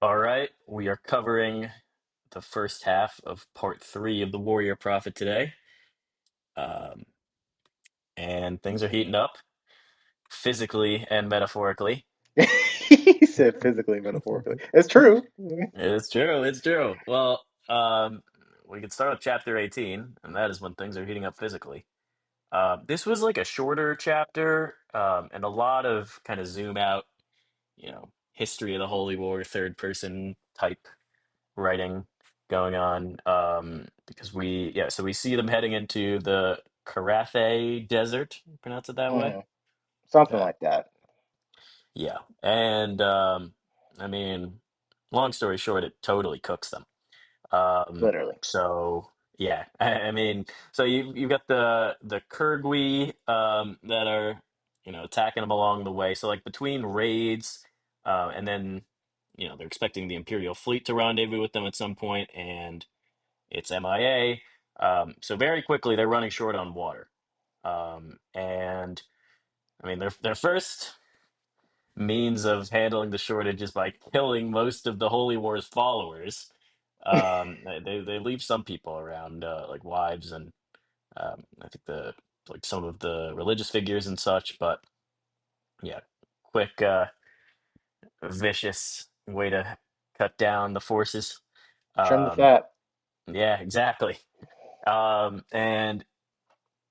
All right, we are covering the first half of part three of the Warrior Prophet today. Um, and things are heating up physically and metaphorically. He said physically, metaphorically. It's true. It's true, it's true. Well, we can start with chapter 18, and that is when things are heating up physically. This was like a shorter chapter, and a lot of kind of zoom out, history of the Holy War, third person type writing going on because so we see them heading into the Karathe Desert, pronounce it that way. Mhm. Something Yeah, like that. yeah. And I mean, long story short, it totally cooks them. Um, Literally. so yeah, I mean, so you've got the Kurgwi that are attacking them along the way. So like between raids, and then they're expecting the Imperial fleet to rendezvous with them at some point, and it's MIA. So very quickly they're running short on water. And I mean their first means of handling the shortage is by killing most of the Holy War's followers. They leave some people around, like wives and I think the like some of the religious figures and such. But yeah, quick, vicious way to cut down the forces. Trim the Um, fat. yeah, exactly. And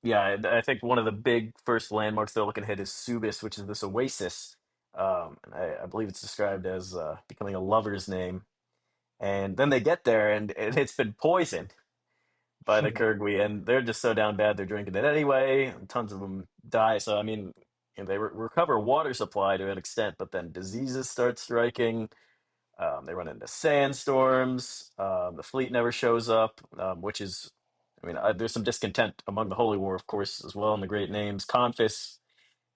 yeah, I think one of the big first landmarks they're looking to hit is Subis, which is this oasis. And I believe it's described as becoming a lover's name. And then they get there, and it's been poisoned by the Kurgwi, and they're just so down bad they're drinking it anyway. And tons of them die. So I mean, they recover water supply to an extent, but then diseases start striking. They run into sandstorms. The fleet never shows up, which is, I mean, there's some discontent among the Holy War, of course, as well, and the great names. Confis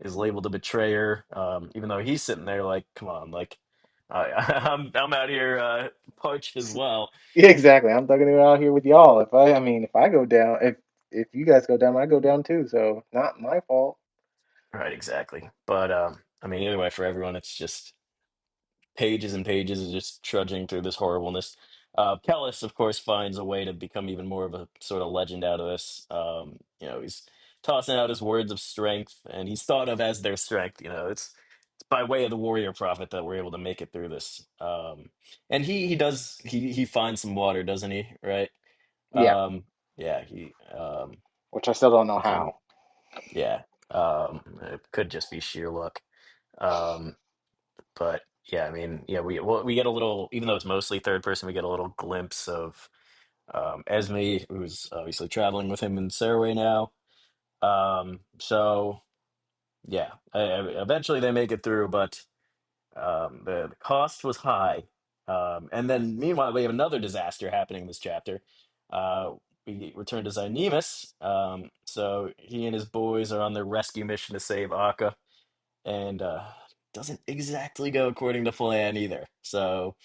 is labeled a betrayer, even though he's sitting there like, come on, like, I'm out here parched as well. Yeah, exactly. I'm thugging it out here with y'all. If I go down, if you guys go down, I go down too. So not my fault. Right, exactly. But I mean, either way, for everyone, it's just pages and pages of just trudging through this horribleness. Kellis, of course, finds a way to become even more of a sort of legend out of this. He's tossing out his words of strength, and he's thought of as their strength. It's by way of the warrior prophet that we're able to make it through this. And he finds some water, doesn't he? Right? Yeah, Yeah, he which I still don't know from how. yeah. It could just be sheer luck. Um, but yeah, I mean, yeah, we get a little, even though it's mostly third person, we get a little glimpse of Esme, who's obviously traveling with him in Saraway now. So yeah, eventually they make it through, but the cost was high. And then meanwhile, we have another disaster happening in this chapter. Uh, we return to Zynemus. So he and his boys are on their rescue mission to save Akka, and doesn't exactly go according to plan either. So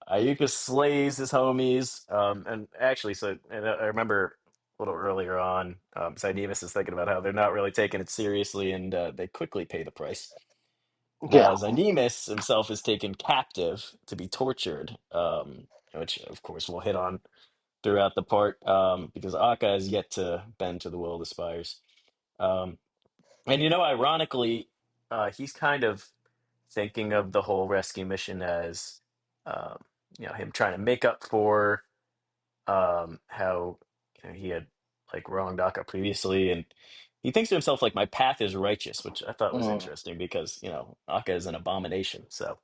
Ayuka slays his homies, and actually, and I remember a little earlier on, Sidemus is thinking about how they're not really taking it seriously, and they quickly pay the price. Yeah, Zynemis himself is taken captive to be tortured, which of course we'll hit on throughout the part, because Akka is yet to bend to the will of the Spires. Um, and ironically, he's kind of thinking of the whole rescue mission as, um, him trying to make up for how he had like wronged Akka previously, and he thinks to himself like, "My path is righteous," which I thought was mm, interesting because Akka is an abomination, so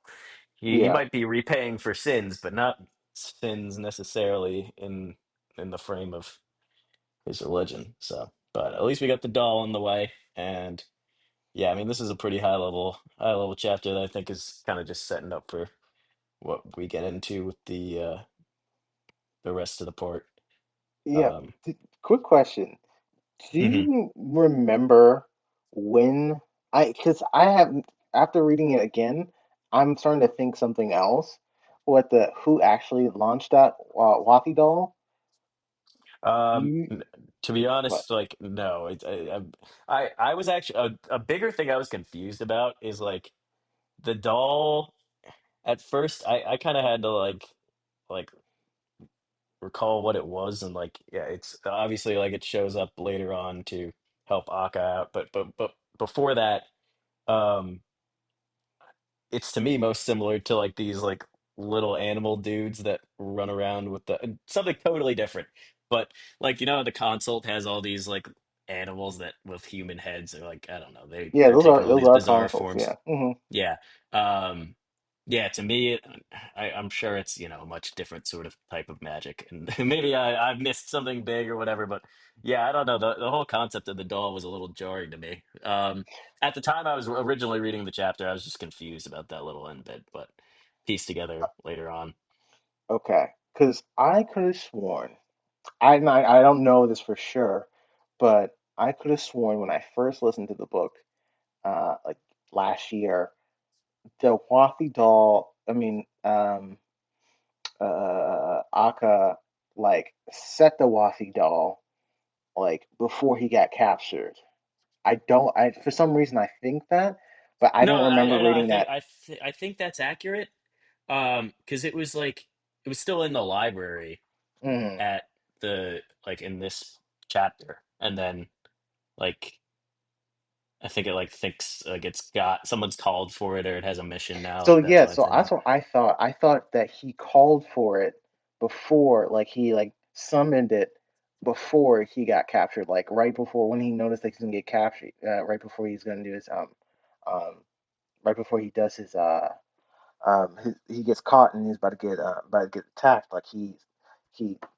he yeah, might be repaying for sins, but not sins necessarily in the frame of his religion. So, but at least we got the doll on the way, and yeah, I mean, this is a pretty high level chapter that I think is kind of just setting up for what we get into with the rest of the part. yeah. Um, Quick question: do mhm. you remember when Because I have, after reading it again, I'm starting to think something else. Who actually launched that Wathi doll? Do you N- to be what? honest, like no, I was actually a bigger thing I was confused about is like the doll. at first I kind of had to like recall what it was, and like yeah, it's obviously like it shows up later on to help Akka out, but before that, um it's to me most similar to like these like little animal dudes that run around with the something totally different. But like the consult has all these like animals that with human heads, are like I don't know, Yeah, they're taking all those these are bizarre consoles. forms. Yeah. Hmm. Yeah. Um yeah, to me I'm sure it's, a much different sort of type of magic. And maybe I've missed something big or whatever, but yeah, I don't know. The whole concept of the doll was a little jarring to me. At the time I was originally reading the chapter, I was just confused about that little end bit, but pieced together later on. Okay, because I could have sworn I don't know this for sure, but I could have sworn when I first listened to the book, like last year, the Wathi doll. I mean, Akka like set the Wathi doll like before he got captured. I don't. I For some reason I think that, but I No, don't remember I reading think that. I think that's accurate. Because it was like it was still in the library Mhm. at the like in this chapter, and then like I think it like thinks like it's got someone's called for it or it has a mission now. So Like that's yeah, why it's so in that's it. what I thought. I thought that he called for it before, like he like summoned it before he got captured, like right before when he noticed that he's gonna get captured, right before he's gonna do his um right before he does he gets caught and he's about to get attacked. Like he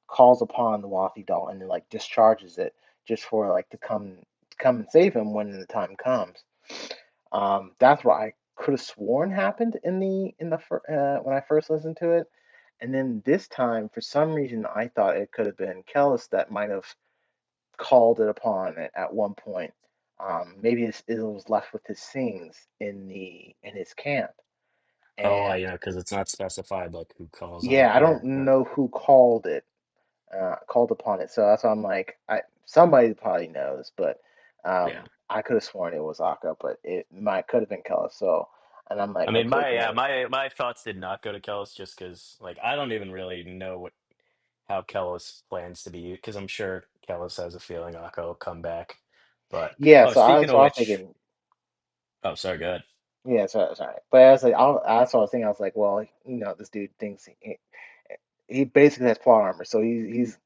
calls upon the Wathi doll and then like discharges it just for like to come and save him when the time comes. That's what I could have sworn happened when I first listened to it, and then this time for some reason I thought it could have been Kellis that might have called it upon it at one point. Maybe it was left with his sings in his camp, Oh, and because it's not specified like who calls on it yeah, I don't or know who called upon it. So that's why I'm like, somebody probably knows, but yeah. I could have sworn it was Akka, but it might could have been Kella. So, and I'm I like, mean, okay, my yeah, great. my thoughts did not go to Kellis just because like I don't even really know what how Kellis plans to be because I'm sure Kellis has a feeling Akko will come back. But Yeah, oh, speaking so of I was which, thinking, oh, sorry, go ahead. yeah, sorry, but I was like, that's what I was thinking. I was like, well, this dude thinks he basically has plot armor, so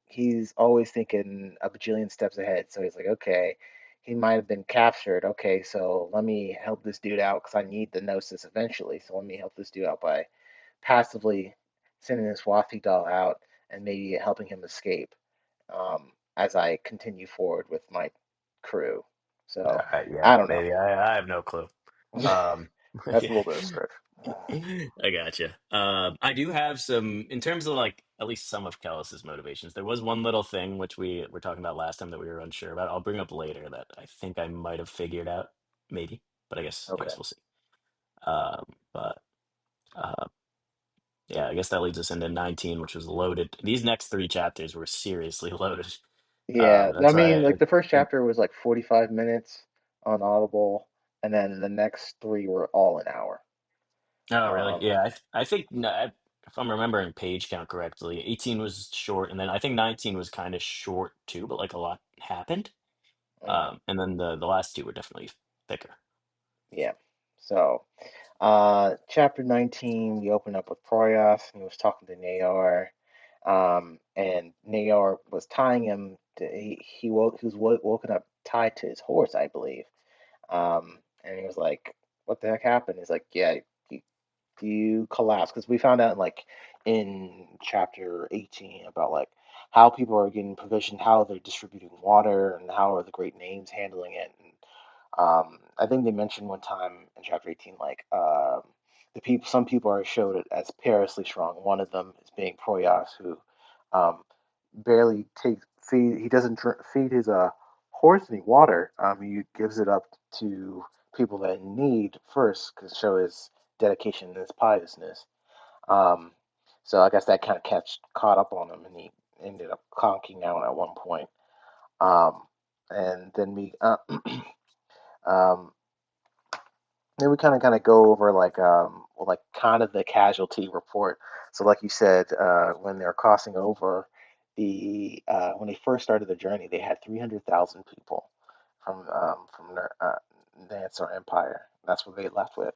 he's always thinking a bajillion steps ahead. So he's like, okay, he might have been captured. Okay, so let me help this dude out because I need the gnosis eventually. So let me help this dude out by passively sending this Wathi doll out and maybe helping him escape as I continue forward with my crew. So Yeah, I don't know. maybe I have no clue. Um, That's a yeah. little bit of script. I gotcha. I do have some in terms of like at least some of Callus's motivations. There was one little thing which we were talking about last time that we were unsure about. I'll bring up later that I think I might have figured out, maybe, but I guess Okay. we'll see. Um, but uh, yeah, I guess that leads us into 19, which was loaded. These next three chapters were seriously loaded. Yeah, I That's why. mean, like the first chapter was like 45 minutes on Audible, and then the next three were all an hour. Oh, really? Um, Yeah, I think no, if I'm remembering page count correctly, 18 was short, and then I think 19 was kind of short too, but like a lot happened. mm, And then the last two were definitely thicker. yeah. So, chapter 19, we open up with Proyas, and he was talking to Naor, and Naor was tying him. He was woken up tied to his horse, I believe. And he was like, "What the heck happened?" He's like, "Yeah, you collapse," because we found out like in chapter 18 about like how people are getting provisioned, how they're distributing water, and how are the great names handling it. And I think they mentioned one time in chapter 18 like some people are showed it as perilously strong. One of them is being Proyas, who um, barely takes feed. He doesn't feed his horse any water. He gives it up to people that need first to show his dedication and his piousness. Um, so I guess that kind of caught up on him, and he ended up conking out at one point. Um, and um, then we kind of go over like like kind of the casualty report. So, like you said, when they're crossing over, when they first started the journey, they had 300,000 people from the Ansar Empire. That's what they left with.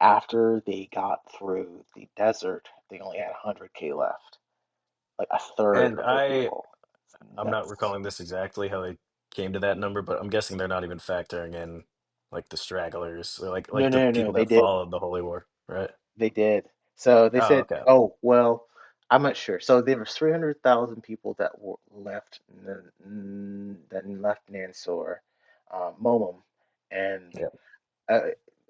After they got through the desert, they only had 100K left, like a third And of their people. It's I'm not nuts. recalling this exactly how they came to that number, but I'm guessing they're not even factoring in like the stragglers, or No, like the no, no, no. people They that did. folled the Holy War, right? They did. So they Oh, said, okay. oh, well, I'm not sure. So there was 300,000 people that were left, then left Nansor, Momum, and Yeah. uh,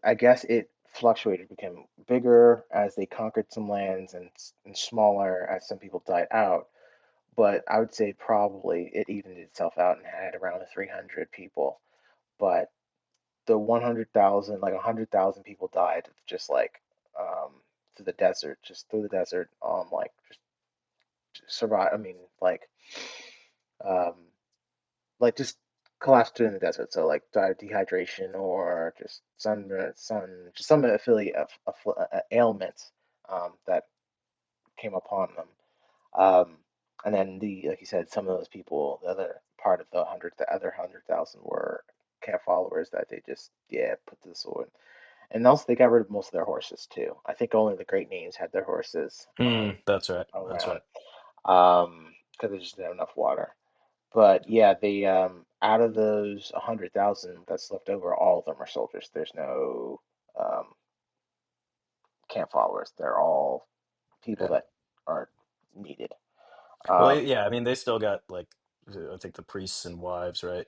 I guess it fluctuated, became bigger as they conquered some lands and smaller as some people died out. But I would say probably it evened itself out and had around 300 people. But the 100,000, like 100,000 people died just like through the desert, just through the desert, like just survive. I mean, um, like just collapsed in the desert. So like died of dehydration or just just some affiliate of ailments that came upon them. Um, and then like you said, some of those people, the other part of the other 100,000 were camp followers that they just yeah put to the sword. And also, they got rid of most of their horses too. I think only the great names had their horses That's right. That's around right. because they just didn't have enough water. But yeah, they out of those 100,000 that's left over, all of them are soldiers. There's no um, camp followers. They're all people Yeah. that are needed. Well, Um, yeah, I mean, they still got like, I think the priests and wives, right?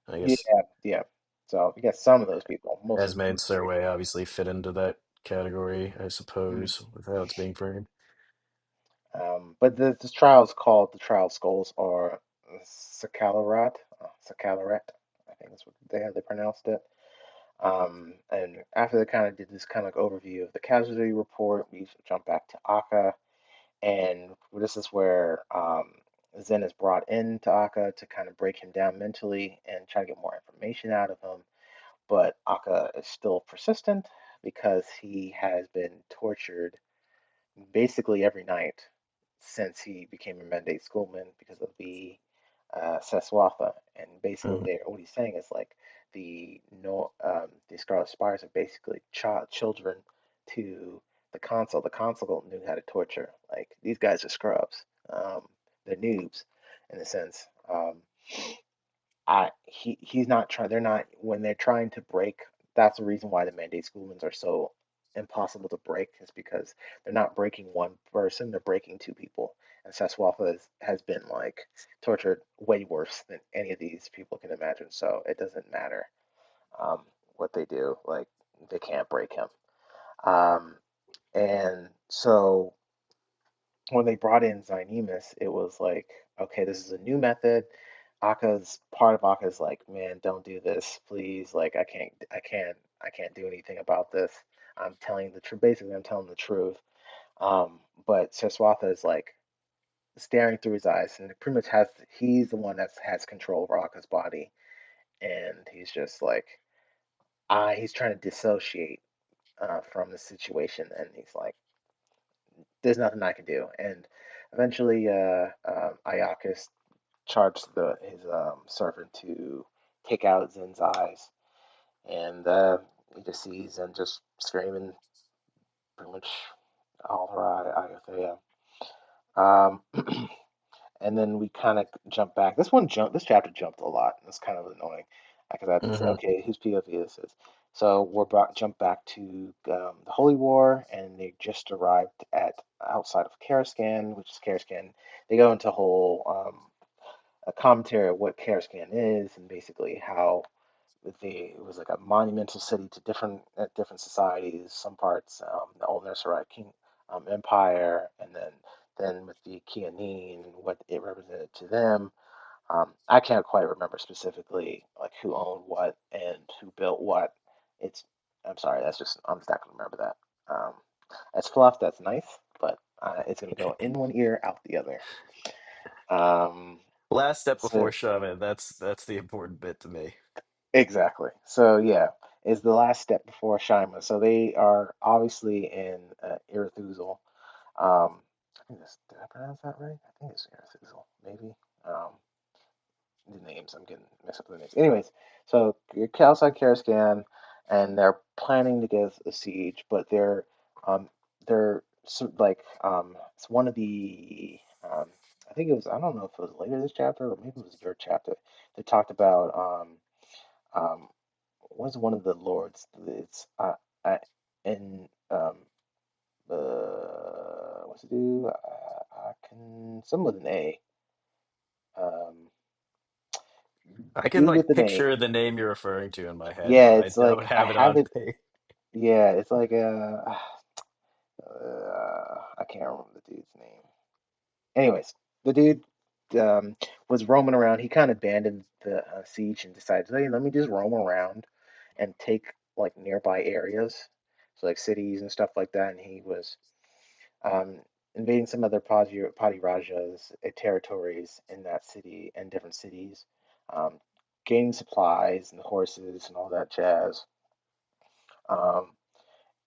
I yeah, guess yeah. So you got some of those people. Most of Esme them and are great. Serway obviously fit into that category, I Mm. suppose, with how it's being framed. But the trials called the trial skulls are Sakalarat, I think that's what they pronounced it. And after they kind of did this kind of overview of the casualty report, we jump back to Akka, and this is where Zen is brought into Akka to kind of break him down mentally and try to get more information out of him. But Akka is still persistent because he has been tortured basically every night since he became a mandate schoolman because of the Seswatha. And basically, Mhm. there, what he's saying is like the Scarlet Spires are basically children to the consul. The consul knew how to torture. Like these guys are scrubs. They're noobs in a sense. He's not trying. They're not when they're trying to break. That's the reason why the mandate schoolmans are so impossible to break is because they're not breaking one person, they're breaking two people. And Saswatha has been like tortured way worse than any of these people can imagine. So it doesn't matter um, what they do. Like they can't break him. Um, and so when they brought in Zynemus, it was like, okay, this is a new method. Akka's part of Akka's like, man, don't do this, please. Like, I can't do anything about this. I'm telling the truth. Basically, I'm telling the truth. But Saswatha is like staring through his eyes, and pretty much he's the one that has control over Akka's body, and he's just like, he's trying to dissociate from the situation, and he's like, there's nothing I can do. And eventually, Iakis charged his servant to take out Zen's eyes, and he just sees Zen just screaming pretty much all her Ayathea. Um, and then we kind of jump back. This chapter jumped a lot. It's kind of annoying because I have to say, Mhm. okay, whose POV this is. So jump back to the Holy War, and they just arrived at outside of Karaskan, which is Karaskan. They go into a whole a commentary of what Karaskan is, and basically how it was like a monumental city to different societies. Some parts, the old Nurserai King Empire, and then with the Kianin and what it represented to them. I can't quite remember specifically like who owned what and who built what. It's I'm sorry, I'm just not gonna remember that. That's fluff. That's nice, but it's gonna go in one ear, out the other. Um, Last step so before shaman. That's the important bit to me. exactly. So yeah, is the last step before Shima. So they are obviously in Irithuzel. I think this, did I pronounce that right? I think it's Irithuzel, maybe. Um, the names. I'm getting mixed up with the names. Anyways, so you're outside Karaskan, and they're planning to get a siege, but um it's one of the I think it was, I don't know if it was later this chapter or maybe it was your chapter. They talked about um what is one of the lords? It's I and what's it do? I can some with an A. Um, I can Dude like with an A. picture the name you're referring to in my head, Yeah, but I it's don't like I have it have on it. paper. Yeah, it's like I can't remember the dude's name. Anyways, the dude was roaming around. He kind of abandoned the siege and decided, hey, let me just roam around and take like nearby areas, so like cities and stuff like that. And he was um, invading some other Padi Rajas territories in that city and different cities, um, gaining supplies and horses and all that jazz. Um,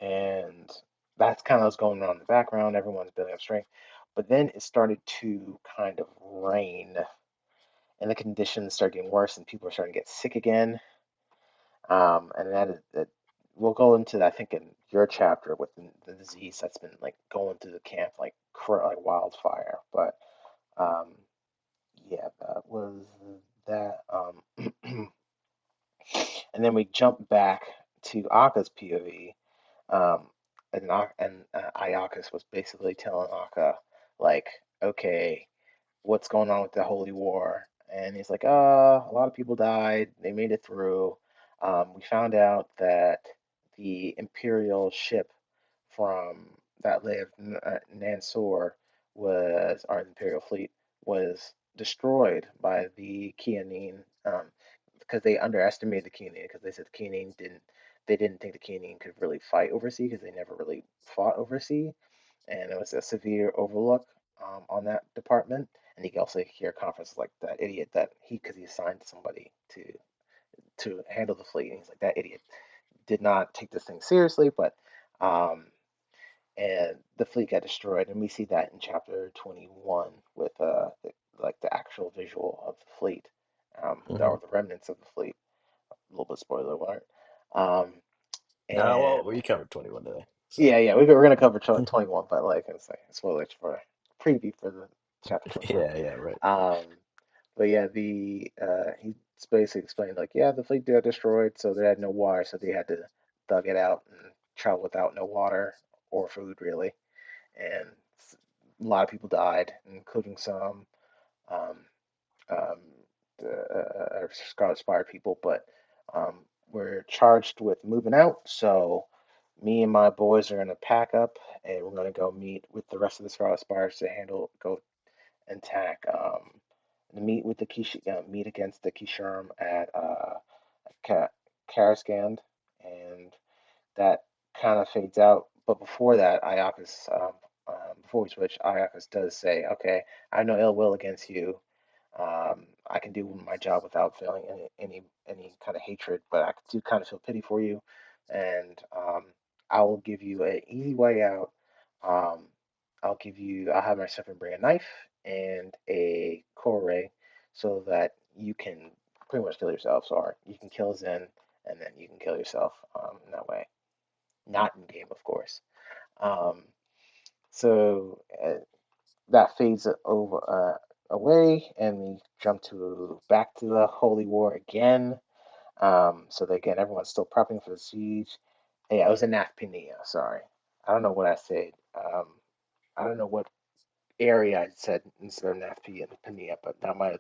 and that's kind of what's going on in the background. Everyone's building up strength, but then it started to kind of rain, and the conditions started getting worse, and people are starting to get sick again. And that we'll go into that, I think, in your chapter with the disease that's been like going through the camp like wildfire. But um, yeah, that was that. And then we jump back to Akka's POV. Um, and Iakis was basically telling Akka, like, okay, what's going on with the Holy War? And he's like, a lot of people died. They made it through. We found out that the Imperial ship from that lay of Nansor was, our Imperial fleet, was destroyed by the Kianine, because they underestimated the Kianine, because they said the Kianine they didn't think the Kianine could really fight overseas because they never really fought overseas, and it was a severe overlook on that department. And you can also hear conferences like that idiot that because he assigned somebody to handle the fleet, and he's like, that idiot did not take this thing seriously, but um, and the fleet got destroyed, and we see that in chapter 21 with like the actual visual of the fleet, Mhm. or the remnants of the fleet. A little bit spoiler alert. Um, Well, and we covered 21 today, so yeah, we're gonna cover 21, but like it's like spoilers for preview for the chapter 21. yeah, yeah, right. Um, but yeah, the he basically explained like, yeah, the fleet got destroyed, so they had no water, so they had to dug it out and travel without no water or food really, and a lot of people died, including some um, um, Scarlet Spire people, but we're charged with moving out. So me and my boys are gonna pack up, and we're gonna go meet with the rest of the Scarlet Spires to go and attack, meet with the meet against the Kisharm at Ka Karasgand, and that kind of fades out. But before that, before we switch, Iacus does say, "Okay, I have no ill will against you. I can do my job without feeling any kind of hatred, but I do kind of feel pity for you, and I will give you an easy way out. Um, I'll have my servant bring a knife and a core so that you can pretty much kill yourself. Or you can kill Zen, and then you can kill yourself in that way. Not in game, of course. Um, so that fades away, and we jump to back to the Holy War again. So that, again, everyone's still prepping for the siege. Yeah, it was in Nathpenia. Sorry, I don't know what I said. I don't know what area I said instead of Nathpenia, but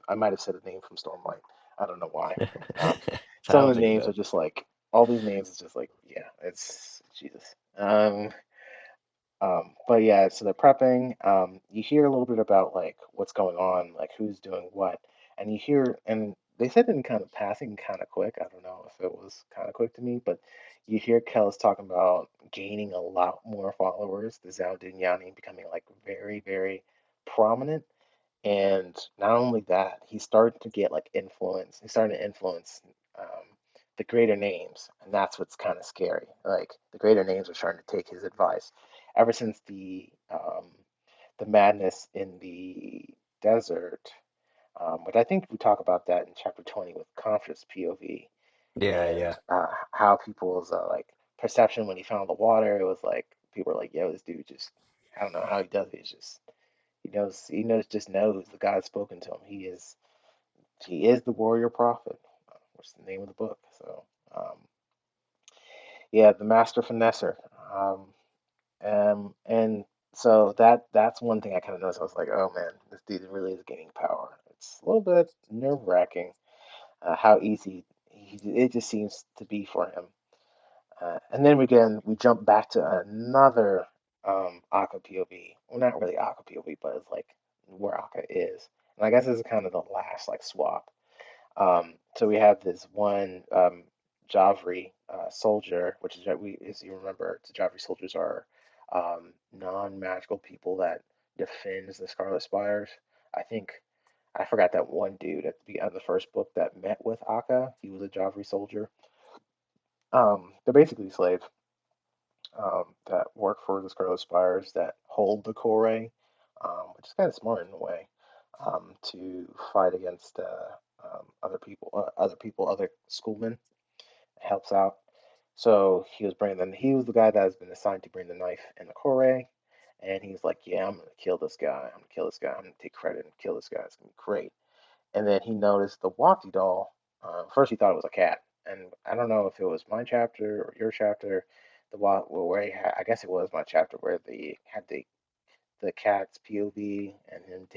I might have said a name from Stormlight. I don't know why. Um, I some don't of the think you names are did. just like all these names is just like, yeah, it's Jesus. But yeah, so they're prepping. You hear a little bit about like what's going on, like who's doing what, and you hear, and they said it in kind of passing, kind of quick. I don't know if it was kind of quick to me, but you hear Kellis talking about gaining a lot more followers, the Zhao Dunyani becoming like very, very prominent. And not only that, he started to get like influence. He started to influence um, the greater names, and that's what's kind of scary. Like the greater names are starting to take his advice. Ever since the madness in the desert, but I think we talk about that in chapter 20 with Conference POV Yeah, and yeah. how people's like perception when he found the water. It was like people were like, "Yo, this dude just I don't know how he does it. It's just just knows the God has spoken to him. He is the warrior prophet, which is the name of the book. So yeah, the master finesser. Um, and so that's one thing I kind of noticed. I was like, oh man, this dude really is gaining power. It's a little bit nerve-wracking how easy it just seems to be for him. And then we jump back to another Akka POV. Well, not really Akka POV, but it's like where Akka is. And I guess this is kind of the last like swap. So we have this one Javri soldier, which is as you remember, the Javri soldiers are non-magical people that defends the Scarlet Spires. I think I forgot that one dude at the end of the first book that met with Akka. He was a Javri soldier. They're basically slaves that work for the Scarlet Spires that hold the Kore, which is kind of smart in a way, to fight against other schoolmen. It helps out. So he was bringing them. He was the guy that has been assigned to bring the knife and the Kore, and he was like, "Yeah, I'm gonna kill this guy. I'm gonna kill this guy. I'm gonna take credit and kill this guy. It's gonna be great." And then he noticed the Wati doll. First, he thought it was a cat, and I don't know if it was my chapter or your chapter. Where I guess it was my chapter where they had the cat's POV and him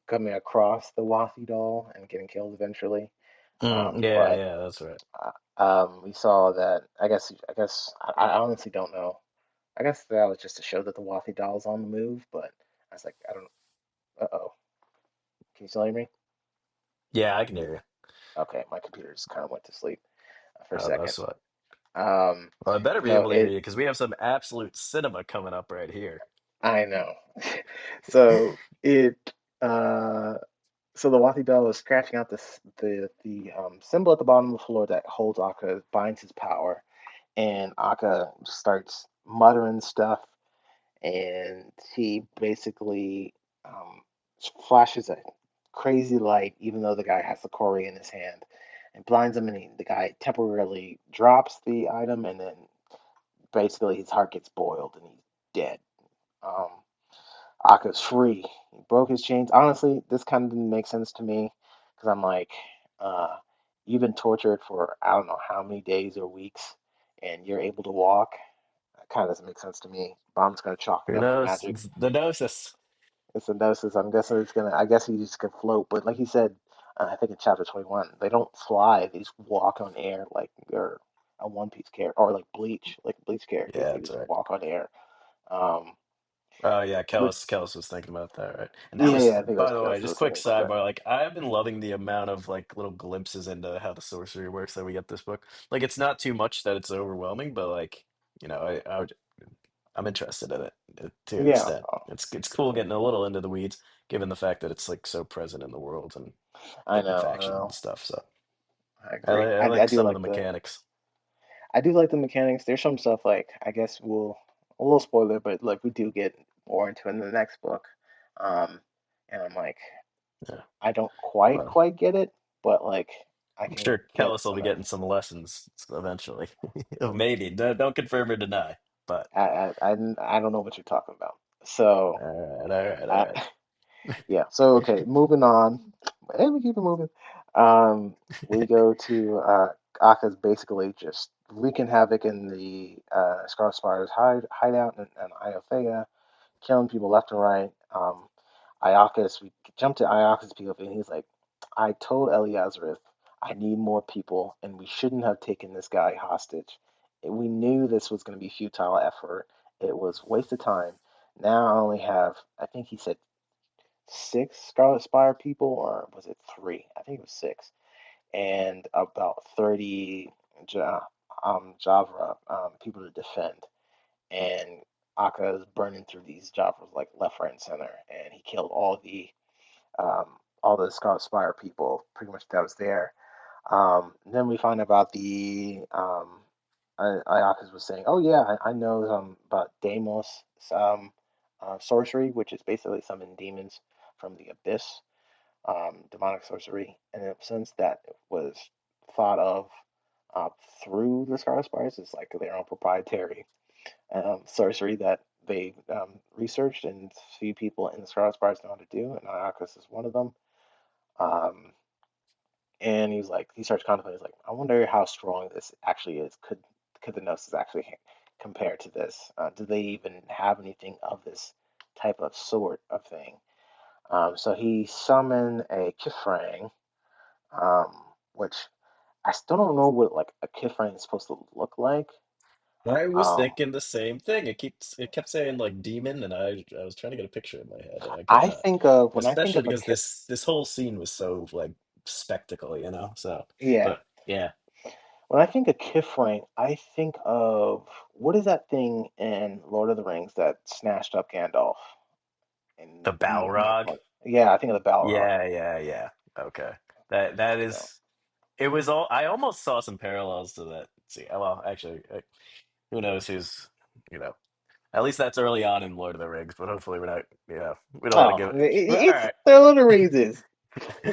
coming across the Wati doll and getting killed eventually. Yeah, But yeah, that's right. we saw that. I honestly don't know. I guess that was just to show that the Wati doll is on the move. But I was like, I don't. Uh-oh. Can you still hear me? Yeah, I can hear you. Okay, my computer just kind of went to sleep for a Oh, no second. sweat. Um, Well, I better be no, able to hear it. you because we have some absolute cinema coming up right here. I know. So it. Uh, so the Wati doll is scratching out the symbol at the bottom of the floor that holds Akka, binds his power, and Akka starts muttering stuff, and he basically um, flashes a crazy light, even though the guy has the Corey in his hand, and blinds him, and the guy temporarily drops the item, and then basically his heart gets boiled, and he's dead. Um, Akka's free. He broke his chains. Honestly, this kind of didn't make sense to me because I'm like, uh, you've been tortured for I don't know how many days or weeks, and you're able to walk. That kind of doesn't make sense to me. Bomb's gonna chalk it Who up to knows? magic. It's the gnosis. It's a gnosis. I'm guessing it's gonna. I guess he just could float. But like he said, I think in chapter 21, they don't fly. They just walk on air like they're a One Piece character or like Bleach characters. Yeah, They that's just right. walk on air. Um, Oh yeah, but Kellis was thinking about that, right? And that yeah, was, yeah, I think it was by the way, Kels who just was quick thinking about that. sidebar. Like I've been loving the amount of like little glimpses into how the sorcery works that we get this book. Like it's not too much that it's overwhelming, but like I'm interested in it to an Yeah, extent. It's cool getting a little into the weeds, given the fact that it's like so present in the world and I different know, I factions and know. stuff. So I agree. I I like do some of the like the mechanics. I do like the mechanics. There's some stuff like I guess we'll a little spoiler, but like we do get more into it in the next book. Um, and I'm like, Yeah. I don't Well, quite get it, but like I I'm can sure get Kellis will be enough. getting some lessons eventually. Maybe. Don't confirm or deny. But I don't know what you're talking about. So all I right. yeah. So okay, moving on. Hey, we keep it moving. Um, we go to Akka's basically just wreaking havoc in the Scarlet Spider's hideout in Iothea, killing people left and right. We jump to Iaka's POV, and he's like, I told Eliazareth I need more people, and we shouldn't have taken this guy hostage. We knew this was going to be futile effort. It was waste of time. Now I only have, I think he said six Scarlet Spire people, or was it three? I think it was six, and about 30 Ja- Javra people to defend. And Akka is burning through these Javras like left, right, and center, and he killed um, all the Scarlet Spire people pretty much that was there. Then we find about the Iacus was saying, "Oh yeah, I know about Deimos sorcery, which is basically summoning demons from the abyss, demonic sorcery, and since that was thought of uh, through the Scarlet Spires, it's like their own proprietary sorcery that they researched and few people in the Scarlet Spires know how to do, and Iacus is one of them." Um, and he's like, he starts contemplating. He's like, I wonder how strong this actually is. Could the Gnosis actually compare to this? Do they even have anything of this type of sort of thing? So he summoned a Kifrang, um, which I still don't know what like a Kifrang is supposed to look like. I was Um, thinking the same thing. It kept saying like demon, and I was trying to get a picture in my head, and I could I not. think of when I think Especially of a because Kif, this whole scene was so like spectacle, you know. So, yeah, but yeah, when I think of Kifrang, I think of what is that thing in Lord of the Rings that snatched up Gandalf? the And Balrog. yeah, I think of the Balrog. Yeah. Okay, that So is. It was all. I almost saw some parallels to that. See, well, actually, who knows who's you know. At least that's early on in Lord of the Rings, but hopefully we're not. Yeah, we don't want to oh, give it. But all it's right. the Lord of the Rings is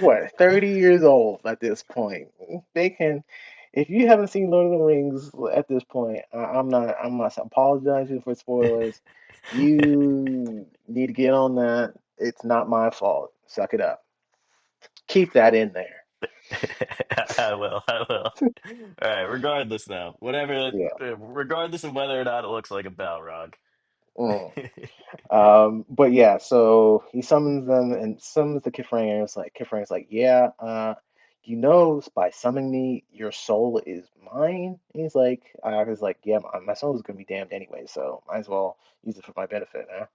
what 30 years old at this point. They can, if you haven't seen Lord of the Rings at this point, I'm not apologizing for spoilers. You need to get on that. It's not my fault. Suck it up. Keep that in there. I will. I will. All right. Regardless, now, whatever. Yeah. Regardless of whether or not it looks like a Balrog. Mm. But yeah, so he summons them and summons the Kifrang, and it's like Kifrang's like, yeah, you know, by summoning me, your soul is mine. And he's like, yeah, my soul is gonna be damned anyway, so might as well use it for my benefit, huh?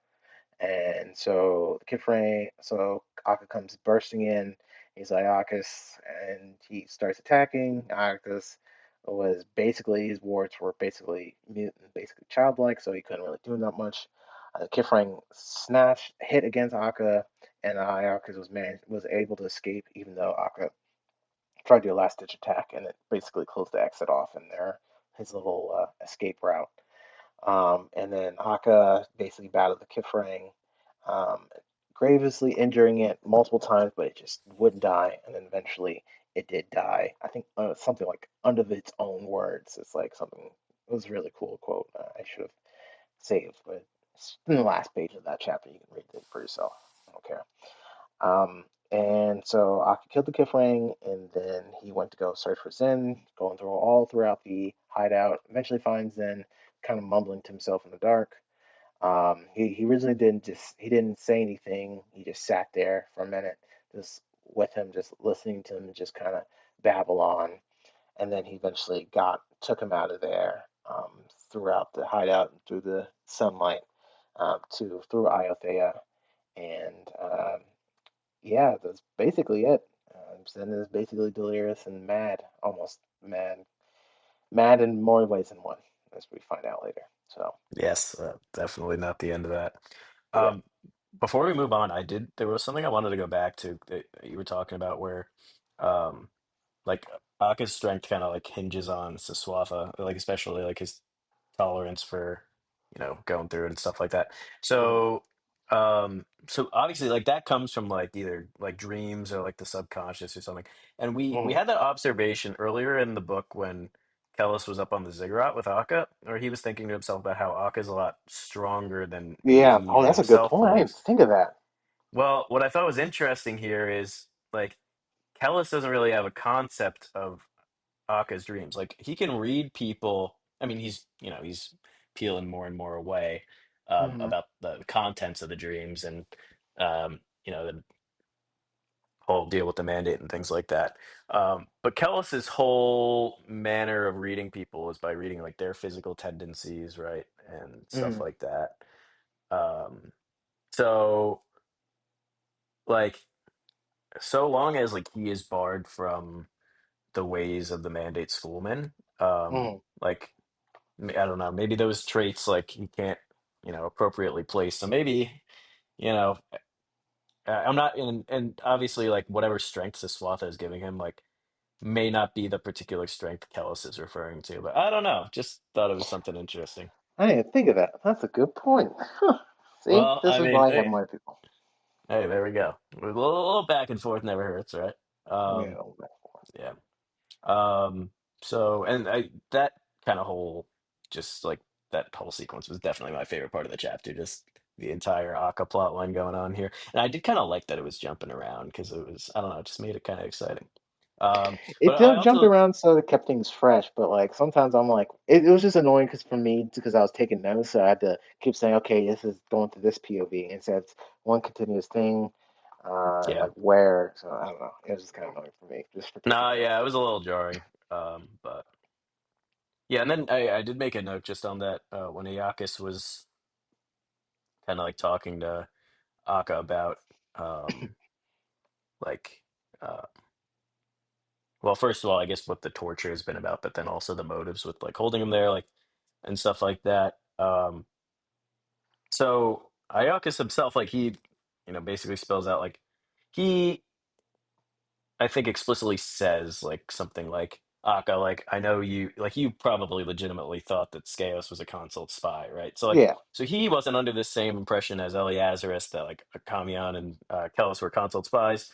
And so the kid frame, so Akka comes bursting in. He's like Akkus, and he starts attacking. Akkus was basically his wards were basically mutant, basically childlike, so he couldn't really do that much. Kifrang snatched, hit against Akka, and Akkus was able to escape, even though Akka tried to do a last ditch attack, and it basically closed the exit off in there, his little escape route. And then Akka basically battled the Kifrang, um, grievously injuring it multiple times, but it just wouldn't die. And then eventually it did die. I think something like under its own words. It's like something, it was a really cool quote. I should have saved, but it's in the last page of that chapter. You can read it for yourself. I don't care. And so Aki killed the Kifrang, and then he went to go search for Zen, going through all throughout the hideout. Eventually finds Zen, kind of mumbling to himself in the dark. He originally he didn't say anything. He just sat there for a minute, just with him, just listening to him, just kind of babble on. And then he eventually took him out of there, throughout the hideout and through the sunlight, to through Iothea, and yeah, that's basically it. Zen is basically delirious and mad, almost mad in more ways than one, as we find out later. So, Yes, definitely not the end of that. yeah. Um, Before we move on, there was something I wanted to go back to that you were talking about where, um, like Aka's strength kind of like hinges on Saswatha, like especially like his tolerance for, going through it and stuff like that. Mm, So obviously like that comes from like either like dreams or like the subconscious or something. And we mm. had that observation earlier in the book when Kellis was up on the ziggurat with Akka, or he was thinking to himself about how Akka's a lot stronger than maybe Yeah. he Oh, even that's a good himself point. I didn't believes. think of that. Well, what I thought was interesting here is like Kellis doesn't really have a concept of Akka's dreams. Like he can read people. I mean, he's peeling more and more away Hmm. about the contents of the dreams and the whole deal with the mandate and things like that. But Kellis's whole manner of reading people is by reading like their physical tendencies, right, and stuff Hmm. like that. Um, so like so long as like he is barred from the ways of the mandate schoolmen, Hmm. like I don't know, maybe those traits like he can't, appropriately place. So maybe, you know, I'm not in, and obviously like whatever strengths the Swatha is giving him, like may not be the particular strength Kellis is referring to, but I don't know. Just thought it was something interesting. I didn't even think of that. That's a good point. Huh. See, Well, this I is mean, why I have hey, more people. hey, there we go. A little back and forth never hurts, right? Um, Yeah. yeah. Um, so and that kind of whole just like that whole sequence was definitely my favorite part of the chapter, just the entire Akka plot line going on here. And I did kind of like that it was jumping around because it was, I don't know, it just made it kind of exciting. But It I jumped also around so it kept things fresh, but like sometimes I'm like, it was just annoying because for me, because I was taking notes, so I had to keep saying, okay, this is going to this POV instead of one continuous thing, yeah. like where. So I don't know. It was just kind of annoying for me just for taking No, yeah, notes. it was a little jarring. But yeah, and then I did make a note just on that when Iakis was kind of like talking to Akka about um like uh well, first of all, I guess what the torture has been about, but then also the motives with like holding him there, like and stuff like that. So Iakis himself, like he, basically spells out like he I think explicitly says like something like Akka, like I know you, like you probably legitimately thought that Skaos was a consult spy, right? So like, Yeah. so he wasn't under the same impression as Eliazaris that like Kamian and Kellis were consult spies.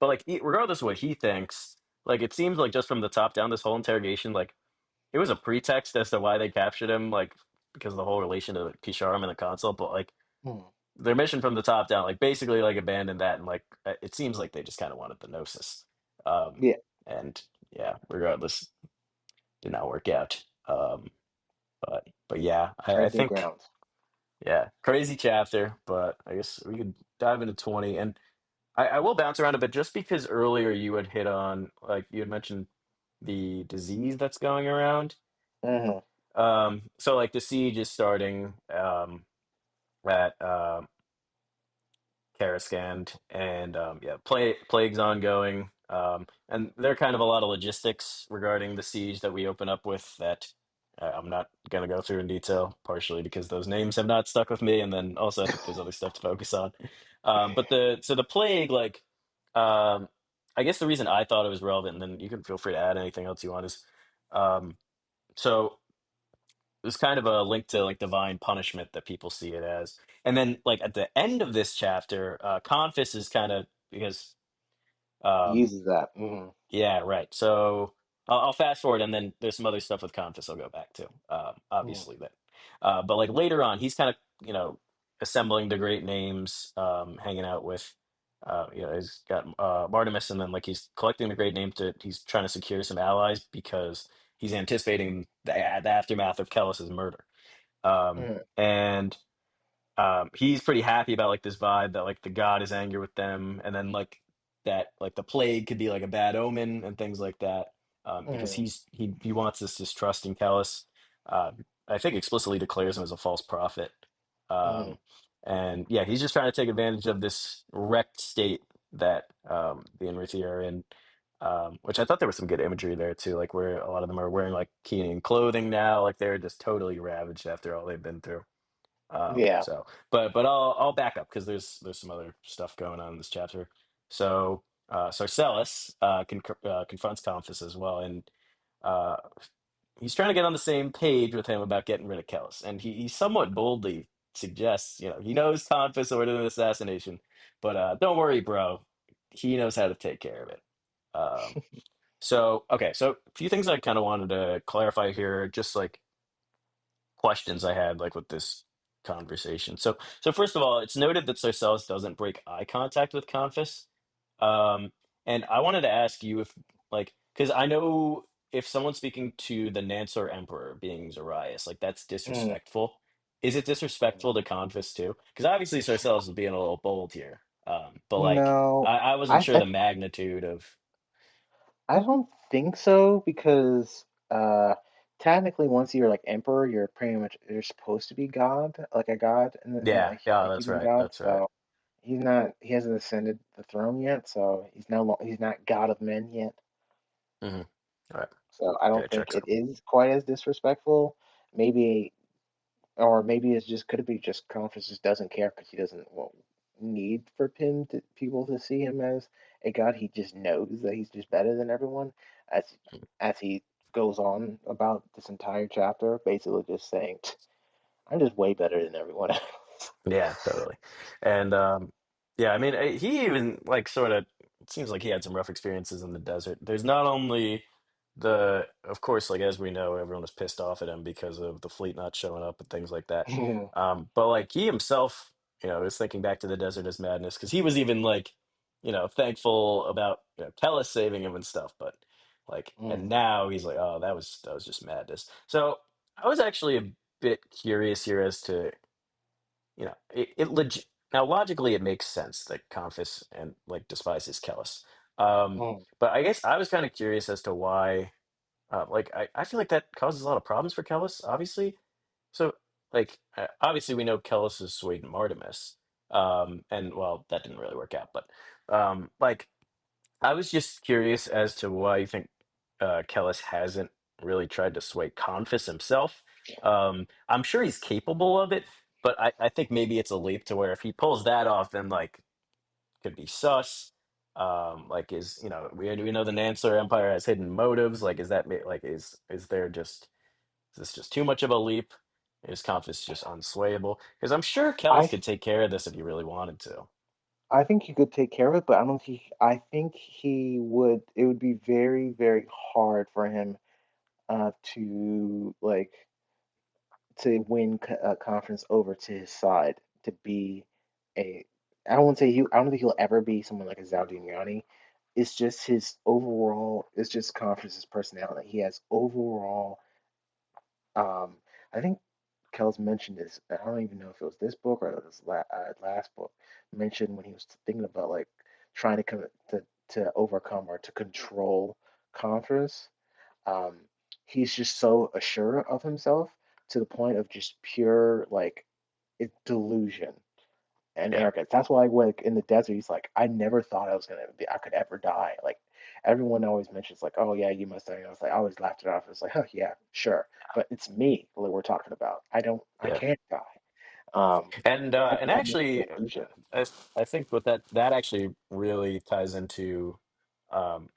But like, regardless of what he thinks, like it seems like just from the top down, this whole interrogation, like it was a pretext as to why they captured him, like because of the whole relation to Kisharim and the consult, but like Hmm. their mission from the top down, like basically like abandoned that, and like it seems like they just kind of wanted the gnosis. Um, Yeah. and yeah, regardless, did not work out. But yeah, I Trade new think grounds. yeah, crazy chapter, but I guess we could dive into 20, and I will bounce around a bit just because earlier you had hit on like you had mentioned the disease that's going around. Hmm. So like the siege is starting at Karascand, and yeah, plague's ongoing. And there are kind of a lot of logistics regarding the siege that we open up with that I'm not going to go through in detail, partially because those names have not stuck with me, and then also I think there's other stuff to focus on. But the plague, like, um, I guess the reason I thought it was relevant, and then you can feel free to add anything else you want, is um, so there's kind of a link to like divine punishment that people see it as. And then like at the end of this chapter, Confus is kind of because He um uses that. Hmm. yeah, right. So I'll fast forward, and then there's some other stuff with Confus I'll go back to, Hmm. obviously. But like later on, he's kind of assembling the great names, hanging out with, he's got Martimus, and then like he's collecting the great names to he's trying to secure some allies because he's anticipating the aftermath of Kellis's murder. Hmm. And he's pretty happy about like this vibe that like the god is angry with them, and then like that like the plague could be like a bad omen and things like that. Because Hmm. he wants this distrust in Callus. I think explicitly declares him as a false prophet. Hmm. Um, and yeah, he's just trying to take advantage of this wrecked state that the Enrithi are in. Which I thought there was some good imagery there too, like where a lot of them are wearing like Keenan clothing now, like they're just totally ravaged after all they've been through. Yeah. But I'll back up because there's some other stuff going on in this chapter. So Sarcellus confronts Conphus as well, and uh, he's trying to get on the same page with him about getting rid of Kellus, and he somewhat boldly suggests, he knows Conphus ordered an assassination, but don't worry, bro, he knows how to take care of it. Um, so okay, so a few things I kind of wanted to clarify here, just like questions I had like with this conversation. So first of all, it's noted that Socelis doesn't break eye contact with Confus. Um, and I wanted to ask you if like because I know if someone's speaking to the Nansar Emperor being Zarias, like that's Hmm. disrespectful. Is it disrespectful to Confus too? Because obviously Socelis is being a little bold here. But like No, I wasn't I, sure I the magnitude of I don't think so because technically once you're like emperor, you're pretty much you're supposed to be god, like a god yeah, yeah, a that's human right. god. That's right. So he hasn't ascended the throne yet, so he's not god of men yet. Hmm. All right. So I Yeah, don't it think checks it out. is quite as disrespectful. Maybe or maybe it's just could it be just Confucius just doesn't care because he doesn't. Well, need for him to people to see him as a god. He just knows that he's just better than everyone as as he goes on about this entire chapter, basically just saying, I'm just way better than everyone else. Yeah, totally. And yeah, I mean, he even like sort of it seems like he had some rough experiences in the desert. There's not only of course, like as we know, everyone was pissed off at him because of the fleet not showing up and things like that. But like he himself, was thinking back to the desert as madness because he was even like, thankful about Tellus saving him and stuff. But like, and Mm, now he's like, oh, that was just madness. So I was actually a bit curious here as to now logically it makes sense that Conphus and like despises Kellus. mm, But I guess I was kind of curious as to why like I feel like that causes a lot of problems for Kellus, obviously. So like obviously we know Kellus is swayed Artemis. And well that didn't really work out, but like I was just curious as to why you think Kellis hasn't really tried to sway Confus himself. I'm sure he's capable of it, but I think maybe it's a leap to where if he pulls that off, then like could be sus. Like we know the Nansler Empire has hidden motives. Like is that like is there just is this just too much of a leap? Is Confus just unswayable? Because I'm sure Kellis I could take care of this if he really wanted to. I think he could take care of it, but I don't think I think he would. It would be very, very hard for him to like to win a conference over to his side to be a. I don't want to say he. I don't think he'll ever be someone like a Zaldiniani. It's just his overall. It's just conference's personality. He has overall. Um, I think Kells mentioned this. I don't even know if it was this book or this last book. Mentioned when he was thinking about like trying to come to overcome or to control conference. Um, he's just so assured of himself to the point of just pure like delusion and Yeah, arrogance. That's why like in the desert, he's like, I never thought I could ever die. Like everyone always mentions like, oh yeah, you must die. And I was like, I always laughed it off. It's like, oh yeah, sure, but it's me that we're talking about. I yeah. can't die. That's And that mental actually, illusion. I think what that actually really ties into, um,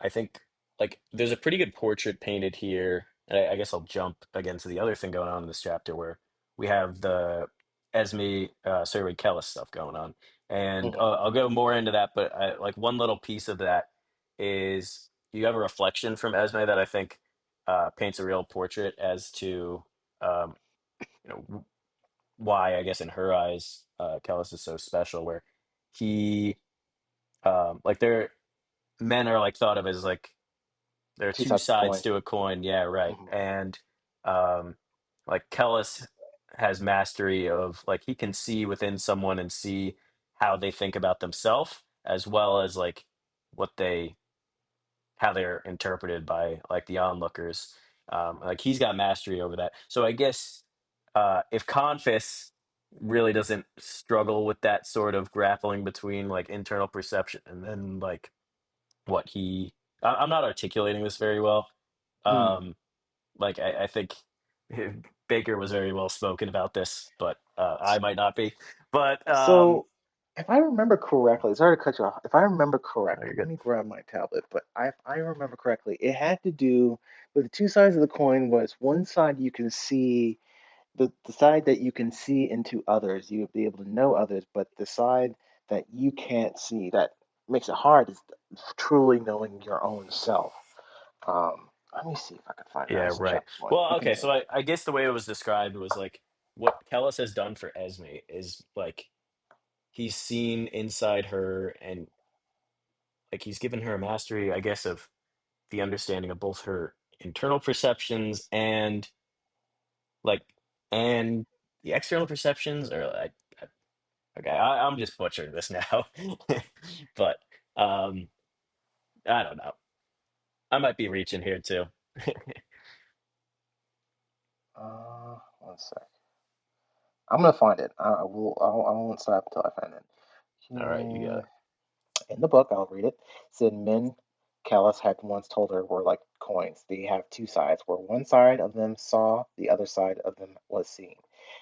I think like there's a pretty good portrait painted here, and I guess I'll jump again to the other thing going on in this chapter where we have the Esme Survey Kellis stuff going on, and Mhm. I'll go more into that. But like one little piece of that is you have a reflection from Esme that I think paints a real portrait as to um, why I guess in her eyes, Kellis is so special, where he like their men are like thought of as like there are Two two sides of the sides coin. to a coin. Yeah, right. Mhm. And um, like Kellis has mastery of like he can see within someone and see how they think about themselves as well as like what they how they're interpreted by like the onlookers. Like he's got mastery over that. So I guess if Confis really doesn't struggle with that sort of grappling between like internal perception and then like what I'm not articulating this very well. Mm. Um, like I think Baker was very well spoken about this, but I might not be. But So, if I remember correctly, sorry to cut you off. If I remember oh, correctly, you're let good. me grab my tablet. But if I remember correctly, it had to do with the two sides of the coin. Was one side you can see the side that you can see into others, you'll be able to know others, but the side that you can't see that makes it hard is truly knowing your own self. Let me see if I can find it. I Yeah, just right. checked one. Well, You can okay, name so I guess the way it was described was like what Kellis has done for Esme is like he's seen inside her and like he's given her a mastery, I guess, of the understanding of both her internal perceptions like and the external perceptions or okay, I'm just butchering this now. But um I don't know. I might be reaching here too. one sec. I'm gonna find it. I will. I won't stop until I find it. All right, you got Hmm, it. in the book, I'll read it. It said men Callus had once told her were like coins. They have two sides, where one side of them saw, the other side of them was seen.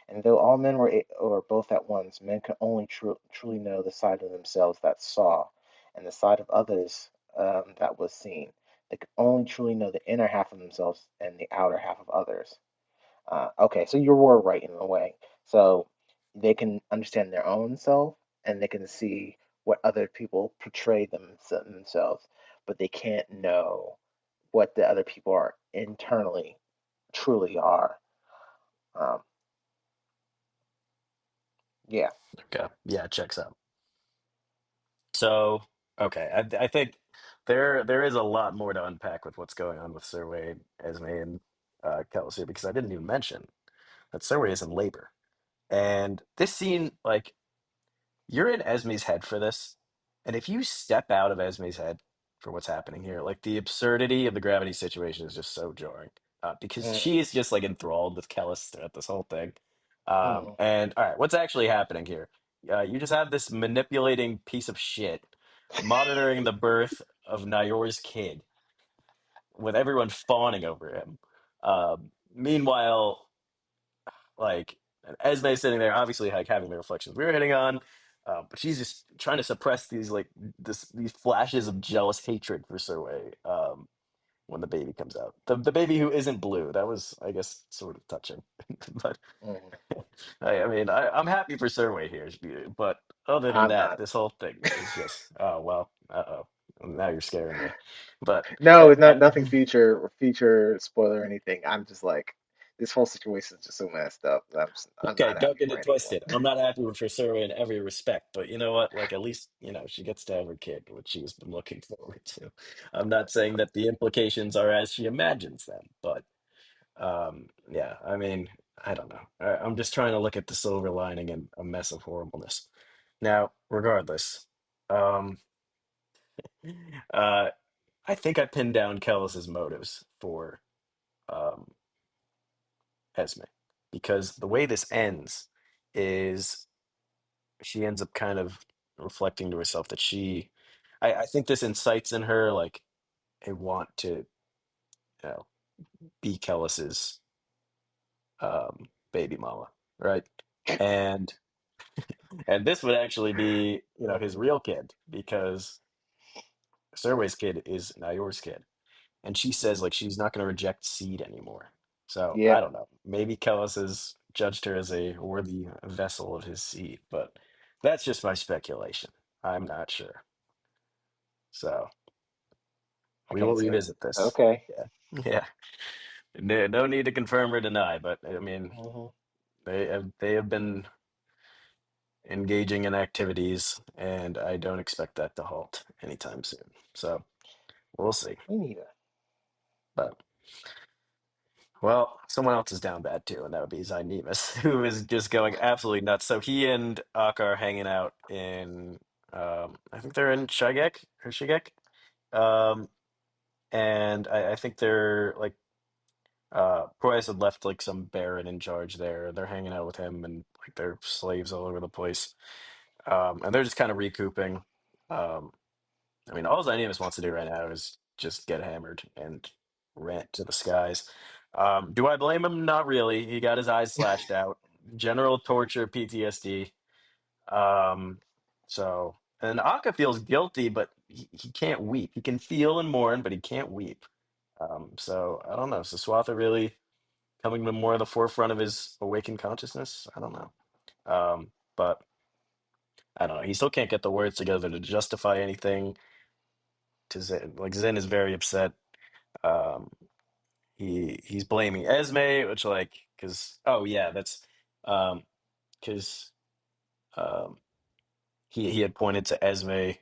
And though all men were both at once, men can only truly know the side of themselves that saw, and the side of others that was seen. They can only truly know the inner half of themselves and the outer half of others. Okay, so you were right in a way. So they can understand their own self and they can see what other people portray themselves, but they can't know what the other people are internally truly are. Um, yeah. Okay. Yeah, checks out. So, okay, I think there is a lot more to unpack with what's going on with Sir Wade, Esme, and Kellis here because I didn't even mention that Sir Wade is in labor, and this scene, like, you're in Esme's head for this, and if you step out of Esme's head for what's happening here, like the absurdity of the gravity situation is just so jarring. Because Mm, she is just like enthralled with Kellis throughout this whole thing. mm. And all right, what's actually happening here? You just have this manipulating piece of shit monitoring the birth of Nayor's kid with everyone fawning over him. Meanwhile, like Esme's sitting there, obviously like having the reflections we were hitting on, but she's just trying to suppress these like these flashes of jealous hatred for Surway when the baby comes out. The baby who isn't blue. That was, I guess, sort of touching. But Mm. I mean, I'm happy for Surway here, but other than I'm that, not. this whole thing is just oh well, uh-oh. Now you're scaring me. But No, it's I, not nothing future spoiler or anything. I'm just like this whole situation is just so messed up that I'm Okay, not don't happy get for it anyone. twisted. I'm not happy with her story in every respect, but you know what? Like, at least, she gets to have her kid, which she's been looking forward to. I'm not saying that the implications are as she imagines them, but yeah, I mean, I don't know. I'm just trying to look at the silver lining in a mess of horribleness. Now, regardless, um, uh, I think I pinned down Kellis's motives for um, Esme because the way this ends is she ends up kind of reflecting to herself that I think this incites in her like a want to, know, be Kellis's baby mama, right? And and this would actually be, his Mhm. real kid because Serway's kid is Nayor's kid. And she says like she's not gonna reject seed anymore. So I Yep. don't know. Maybe Kellis has judged her as a worthy vessel of his seed, but that's just my speculation. I'm not sure. So I we will can't say. revisit this. Okay. Yeah. Yeah. No need to confirm or deny, but I mean, Hmm. they have been engaging in activities, and I don't expect that to halt anytime soon. So we'll see. Me neither. But well, someone else is down bad too, and that would be Zynemus, who is just going absolutely nuts. So he and Ak are hanging out in, I think they're in Shigek or Shigek, um, and I think they're like Proyas had left like some baron in charge there. They're hanging out with him and like they're slaves all over the place. And they're just kind of recouping. Um, I mean, all Zynemus wants to do right now is just get hammered and rant to the skies. Do I blame him? Not really. He got his eyes slashed out. General torture, PTSD. Um, and Akka feels guilty, but he can't weep. He can feel and mourn, but he can't weep. So I don't know. So Swatha really coming to more of the forefront of his awakened consciousness. I don't know. But I don't know. He still can't get the words together to justify anything to Zen. Like Zen is very upset. Um, he's blaming Esme, which like because oh yeah, that's because um he had pointed to Esme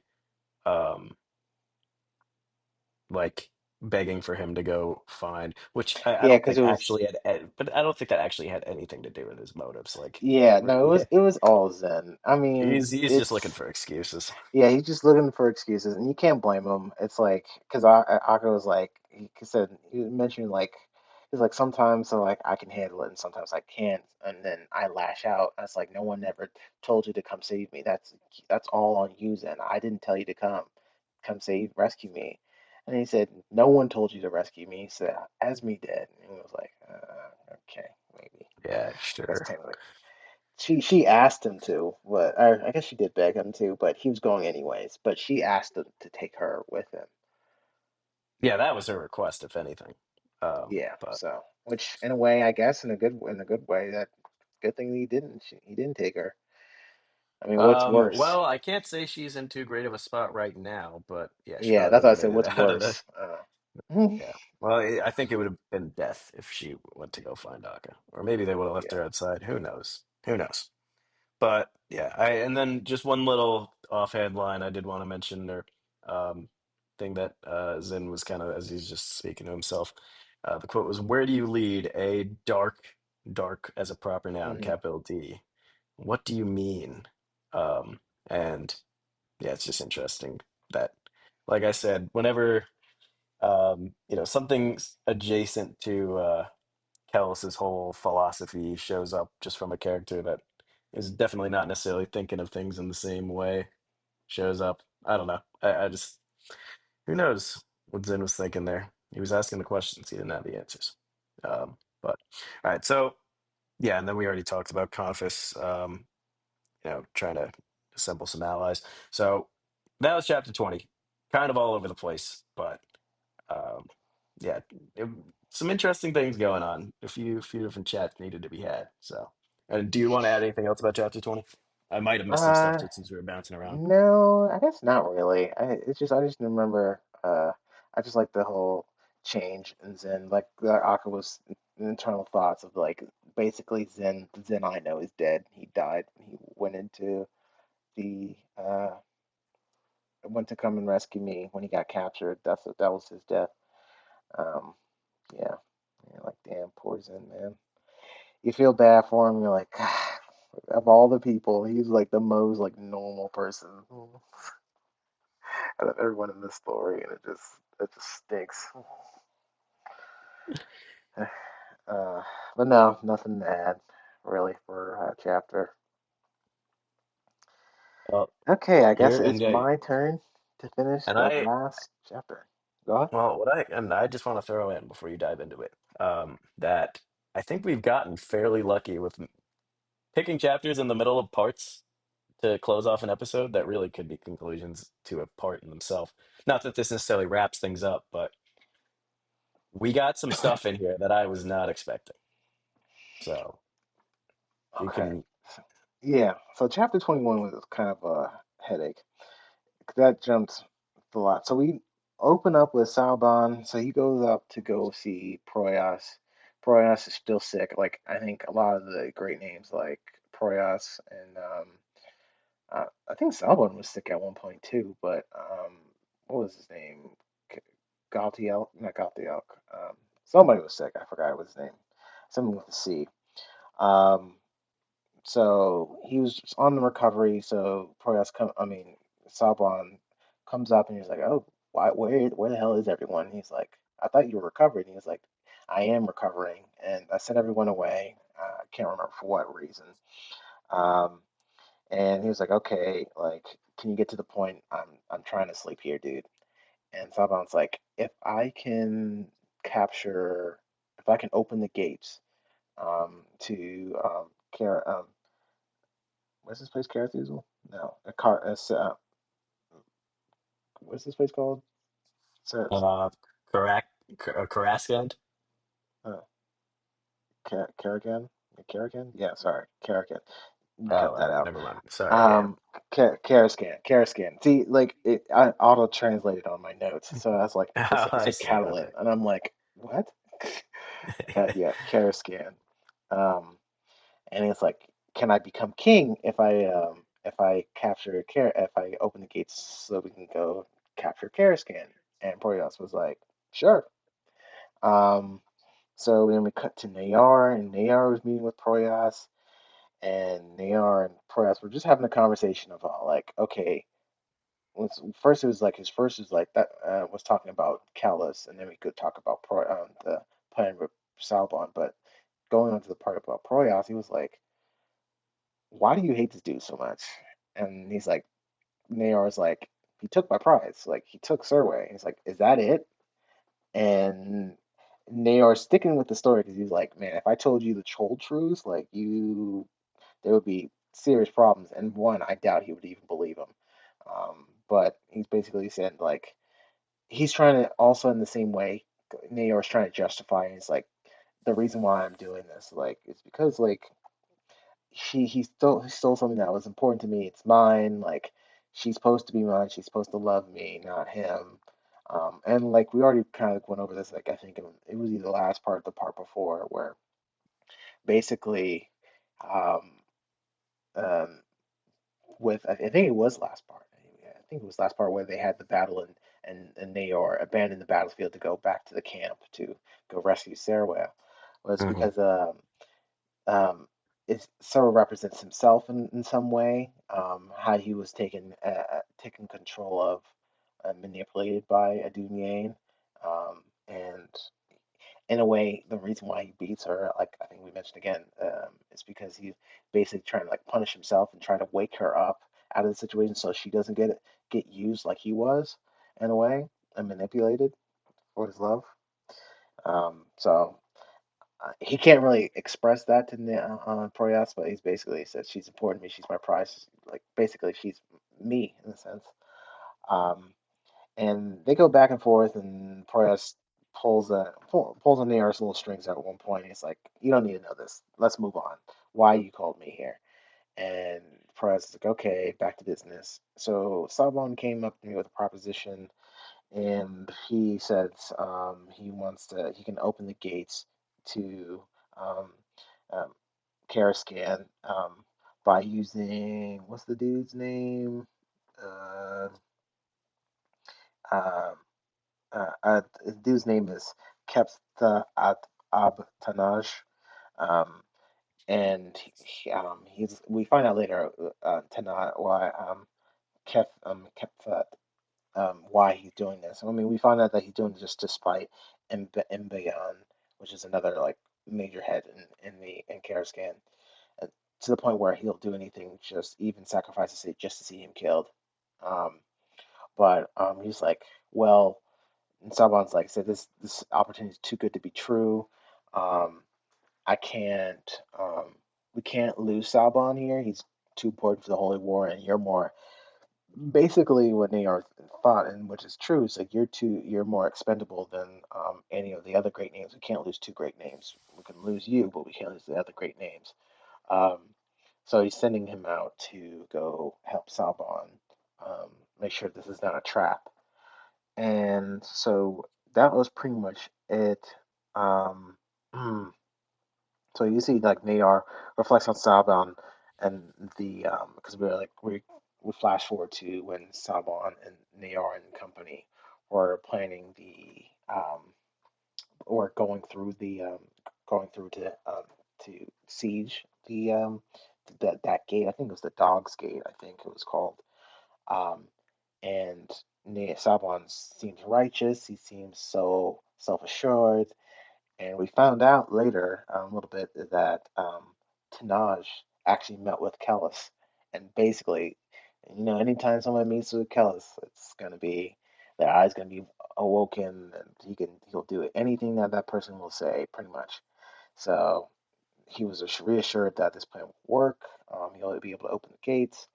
um like begging for him to go find, which I Yeah, don't because think it was. actually but I don't think that actually had anything to do with his motives. Like Yeah, we- no, it was all Zen. I mean, he's just looking it's. for excuses. Yeah, he's just looking for excuses, and you can't blame him. It's like because Akka was like he said he mentioned like he's like sometimes so like I can handle it and sometimes I can't, and then I lash out. I was like, no one ever told you to come save me. That's all on you, Zen. I didn't tell you to come save rescue me. And he said, no one told you to rescue me. He said, Esme did. And he was like, okay. maybe. Yeah, I guess sure. technically. She asked him to, but or I guess she did beg him to, but he was going anyways. But she asked him to take her with him. Yeah, that was her request, if anything. Yeah, But so which in a way, I guess in a good way, that good thing he didn't take her. I mean, what's worse? well, I can't say she's in too great of a spot right now, but yeah, she Yeah, probably that's would what I have said. made it What's out of the. worse? Yeah, Yeah. Well, I think it would have been death if she went to go find Akka, or maybe they would have left her outside. Who knows? Who knows? But yeah, I and then just one little offhand line I did want to mention, or um, thing that Zin was kind of as he's just speaking to himself. The quote was, "Where do you lead? A dark as a proper noun, hmm capital D. What do you mean?" And yeah, it's just interesting that, like I said, whenever something adjacent to Kellis's whole philosophy shows up just from a character that is definitely not necessarily thinking of things in the same way, shows up. I don't know. I just, who knows what Zen was thinking there. He was asking the questions, he didn't have the answers. But all right, so yeah, and then we already talked about Confus, trying to assemble some allies. So that was chapter 20, kind of all over the place, but um, yeah, it- some interesting things going on. A few different chats needed to be had. So, and do you want to add anything else about chapter 20? I might have missed some stuff Uh, just since we were bouncing around. no, I guess not really. I just remember. I just like the whole change in Zen. Like the Aka's internal thoughts of like basically Zen I know is dead. He died. He went into the went to come and rescue me when he got captured. That was his death. Um, yeah. Yeah, like damn, poor Zen, man. You feel bad for him. You're like, of all the people, he's like the most like normal person out of everyone in this story, and it just stinks. Uh, but no, nothing to add really for chapter. Well, Okay, I guess here and it's yeah, my turn to finish and the I last chapter. Go ahead. well, I just want to throw in before you dive into it, that I think we've gotten fairly lucky with picking chapters in the middle of parts to close off an episode that really could be conclusions to a part in themselves. Not that this necessarily wraps things up, but we got some stuff in here that I was not expecting. So you Okay. can, So, yeah. So chapter 21 was kind of a headache. That jumped a lot. So we open up with Salban. So he goes up to go see Proyas. Proyas is still sick. Like I think a lot of the great names like Proyas and I think Salban was sick at one point too. But what was his name? G- Galtiel, not Galtiel. Somebody was sick. I forgot what his name. Something with a C. Um, so he was on the recovery. So Proyas Sabon comes up and he's like, "Oh, where the hell is everyone?" And he's like, "I thought you were recovered." And he's like, "I am recovering, and I sent everyone away. I can't remember for what reason." Um, and he was like, "Okay, like, can you get to the point? I'm trying to sleep here, dude." And Sabon's like, capture, if I can open the gates, to what's this place? Carathuzel? No, a car. What's this place called? It's, uh, Karak, Karaskand. uh, Karagan? Karagan? Yeah, sorry, Karagan. You can Oh, cut all that right, out. never mind. Sorry. Yeah. Um, Karascan. See, like I auto translated on my notes, so I was like, it I said see. Catalan, Okay. and I'm like, what? Yeah, Karascan. Um, and it's like, can I become king if I capture if I open the gates so we can go capture Karascan? And Boreas was like, sure. Um, so then we cut to Nayar, and Nayar was meeting with Proyas, and Nayar and Proyas were just having a conversation about like, okay, first it was like his first was like that was talking about Callus, and then we could talk about the plan with Salbon, but going on to the part about Proyas, he was like, why do you hate this dude so much? And he's like, Nayar's like, he took my prize, like he took Surway. He's like, is that it? And Naor sticking with the story because he's like, man, if I told you the whole truth, like there would be serious problems. And one, I doubt he would even believe him. But he's basically said like he's trying to also in the same way, Naor's trying to justify. And he's like, the reason why I'm doing this, like, it's because like he stole something that was important to me. It's mine. Like she's supposed to be mine. She's supposed to love me, not him. And like we already kind of went over this. Like I think it was either the last part, or the part before, where basically, um, um, with I think it was last part. Yeah, I think it was last part where they had the battle and Naor abandoned the battlefield to go back to the camp to go rescue Sarwell. Was Hmm. because um, sort of represents himself in some way, how he was taken control of, manipulated by Aduniane, and in a way, the reason why he beats her, like I think we mentioned again, is because he's basically trying to like punish himself and try to wake her up out of the situation so she doesn't get used like he was in a way and manipulated for his love. So he can't really express that to Proyas, but he's basically said she's important to me. She's my prize. Like basically, she's me in a sense. Um, and they go back and forth, and Proyas pulls on Nair's little strings at one point. He's like, "You don't need to know this. Let's move on. Why you called me here?" And Proyas is like, "Okay, back to business." So Sabon came up to me with a proposition, and he says he can open the gates to um, um, Karascan by using what's the dude's name? Uh, um the dude's name is Keptha at Abtanaj. Um, and he's we find out later Tana why Keptha why he's doing this. I mean, we find out that he's doing this just to spite Mbayan, which is another like major head in Karascan, uh, to the point where he'll do anything, just even sacrifices it just to see him killed. Um, but he's like, well, and Saban's like, said this opportunity is too good to be true. Um, I can't. We can't lose Saban here. He's too important for the Holy War, and you're more basically what they are thought, and which is true, is like you're more expendable than any of the other great names. We can't lose two great names. We can lose you, but we can't lose the other great names. Um, so he's sending him out to go help Saban, um, make sure this is not a trap. And so that was pretty much it. Um, so you see, like Nayar reflects on Saban and the because we flash forward to when Saban and Nayar and company were planning the or going through to siege that gate. I think it was the Dog's Gate. I think it was called. Um, and Saban seems righteous. He seems so self-assured. And we found out later a little bit that Tanaj actually met with Kellis. And basically, anytime someone meets with Kellis, it's gonna be their eyes gonna be awoken, and he'll do anything that that person will say, pretty much. So he was reassured that this plan will work. He'll be able to open the gates,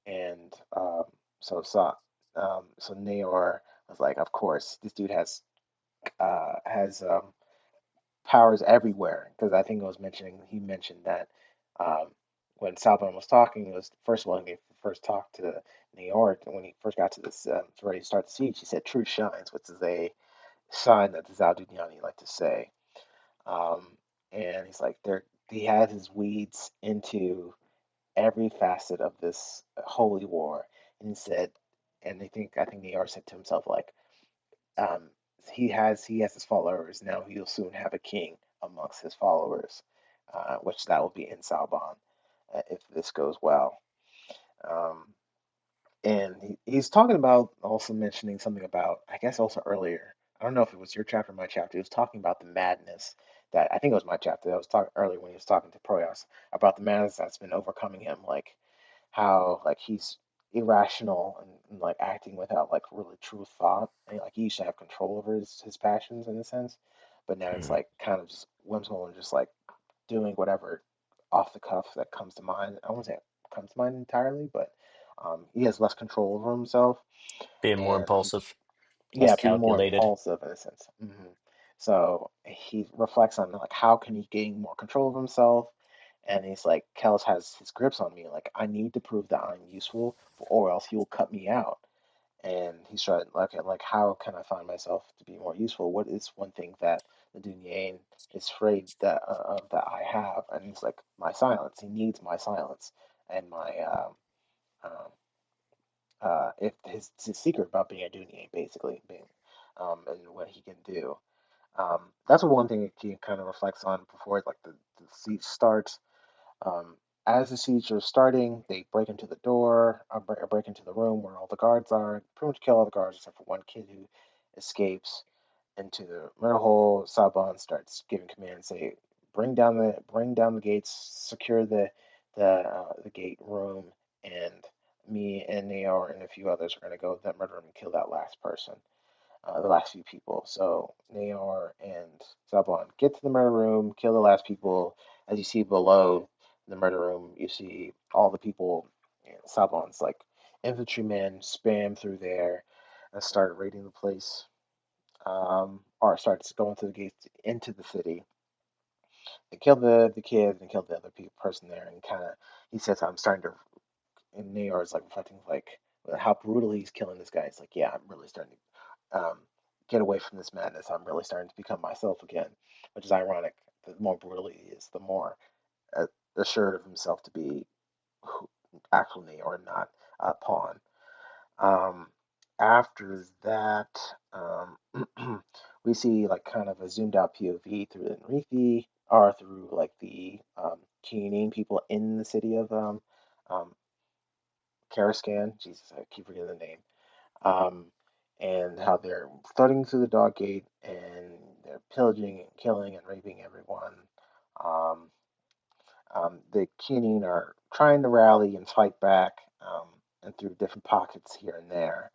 and so Naor was like, of course, this dude has powers everywhere. Because I think he mentioned that um, when Southern was talking, it was first of all when he first talked to Naor when he first got to this ready to start the siege. He said, "Truth shines," which is a sign that the Zaldunyani like to say. Um, and he's like, there he has his weeds into every facet of this holy war. And he said, and I think Naor said to himself like, um, he has his followers now. He'll soon have a king amongst his followers, which that will be in Salban if this goes well. Um, and he's talking about also mentioning something about I guess also earlier. I don't know if it was your chapter or my chapter. He was talking about the madness that I think it was my chapter. I was talking earlier when he was talking to Proyas about the madness that's been overcoming him, like how like he's irrational and like acting without like really true thought and like he used to have control over his passions in a sense but now it's Mhm. like kind of just whimsical and just like doing whatever off the cuff that comes to mind. I won't say it comes to mind entirely, but he has less control over himself, Being more and impulsive, less yeah, being more calculated. impulsive in a sense. So he reflects on like how can he gain more control of himself, and he's like, Kellis has his grips on me. Like I need to prove that I'm useful, or else he will cut me out. And he's trying like how can I find myself to be more useful? What is one thing that the Dunyan is afraid that I have? And he's like my silence. He needs my silence and my um, if his secret about being a Dunyan, basically being and what he can do. That's one thing he kind of reflects on before like the siege starts. Um, as the siege is starting, they break into the door, break into the room where all the guards are, pretty much kill all the guards except for one kid who escapes into the murder hole. Saban starts giving commands, say, bring down the gates, secure the gate room, and me and Naor and a few others are gonna go to that murder room and kill that last person, the last few people. So Naor and Saban get to the murder room, kill the last people. As you see below the murder room, you see all the people. Saban's like infantrymen spam through there and start raiding the place, or starts going through the gates into the city. They kill the kids and kill the other person there, and kind of he says, "I'm starting to." And Naor is like reflecting like how brutally he's killing this guy. It's like, yeah, I'm really starting to get away from this madness. I'm really starting to become myself again, which is ironic. The more brutally he is, the more uh, assured of himself to be who, actual Naor, not Pawn. Um, After that, we see like kind of a zoomed out POV through Enrique or through like the Keening people in the city of um, Karaskan. Jesus, I keep forgetting the name. Um, and how they're thudding through the dog gate and they're pillaging and killing and raping everyone. Um, the Keening are trying to rally and fight back and through different pockets here and there.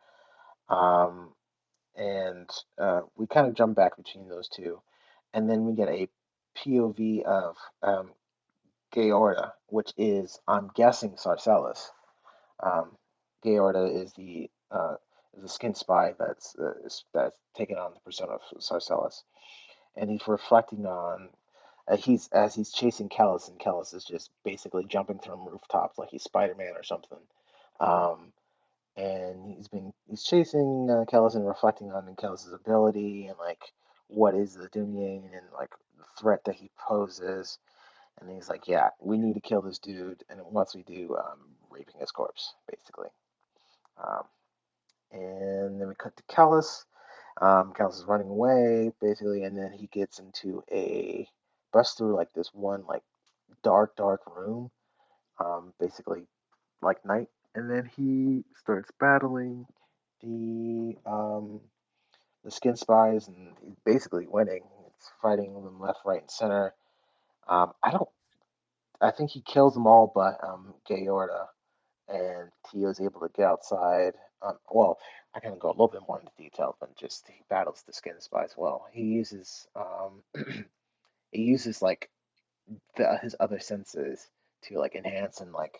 Um, and we kind of jump back between those two, and then we get a POV of Georda, which is I'm guessing Sarcellus. Um, Georda is the skin spy that's taken on the persona of Sarcellus, and he's reflecting on he's as he's chasing Callus, and Callus is just basically jumping from rooftops like he's Spider-Man or something. Um, and he's chasing Kellis and reflecting on Kellis's ability and like what is the Dunyan and like the threat that he poses. And he's like, yeah, we need to kill this dude, and once we do, raping his corpse, basically. Um, and then we cut to Kellis. Kellis is running away, basically, and then he gets into a bust through like this one like dark room, basically like night, and then he starts battling the the skin spies, and he's basically winning. It's fighting them left, right, and center. I don't. I think he kills them all, but Gayorta, and Tio's able to get outside. Well, I can go a little bit more into detail than just he battles the skin spies. Well, he uses like his other senses to like enhance and like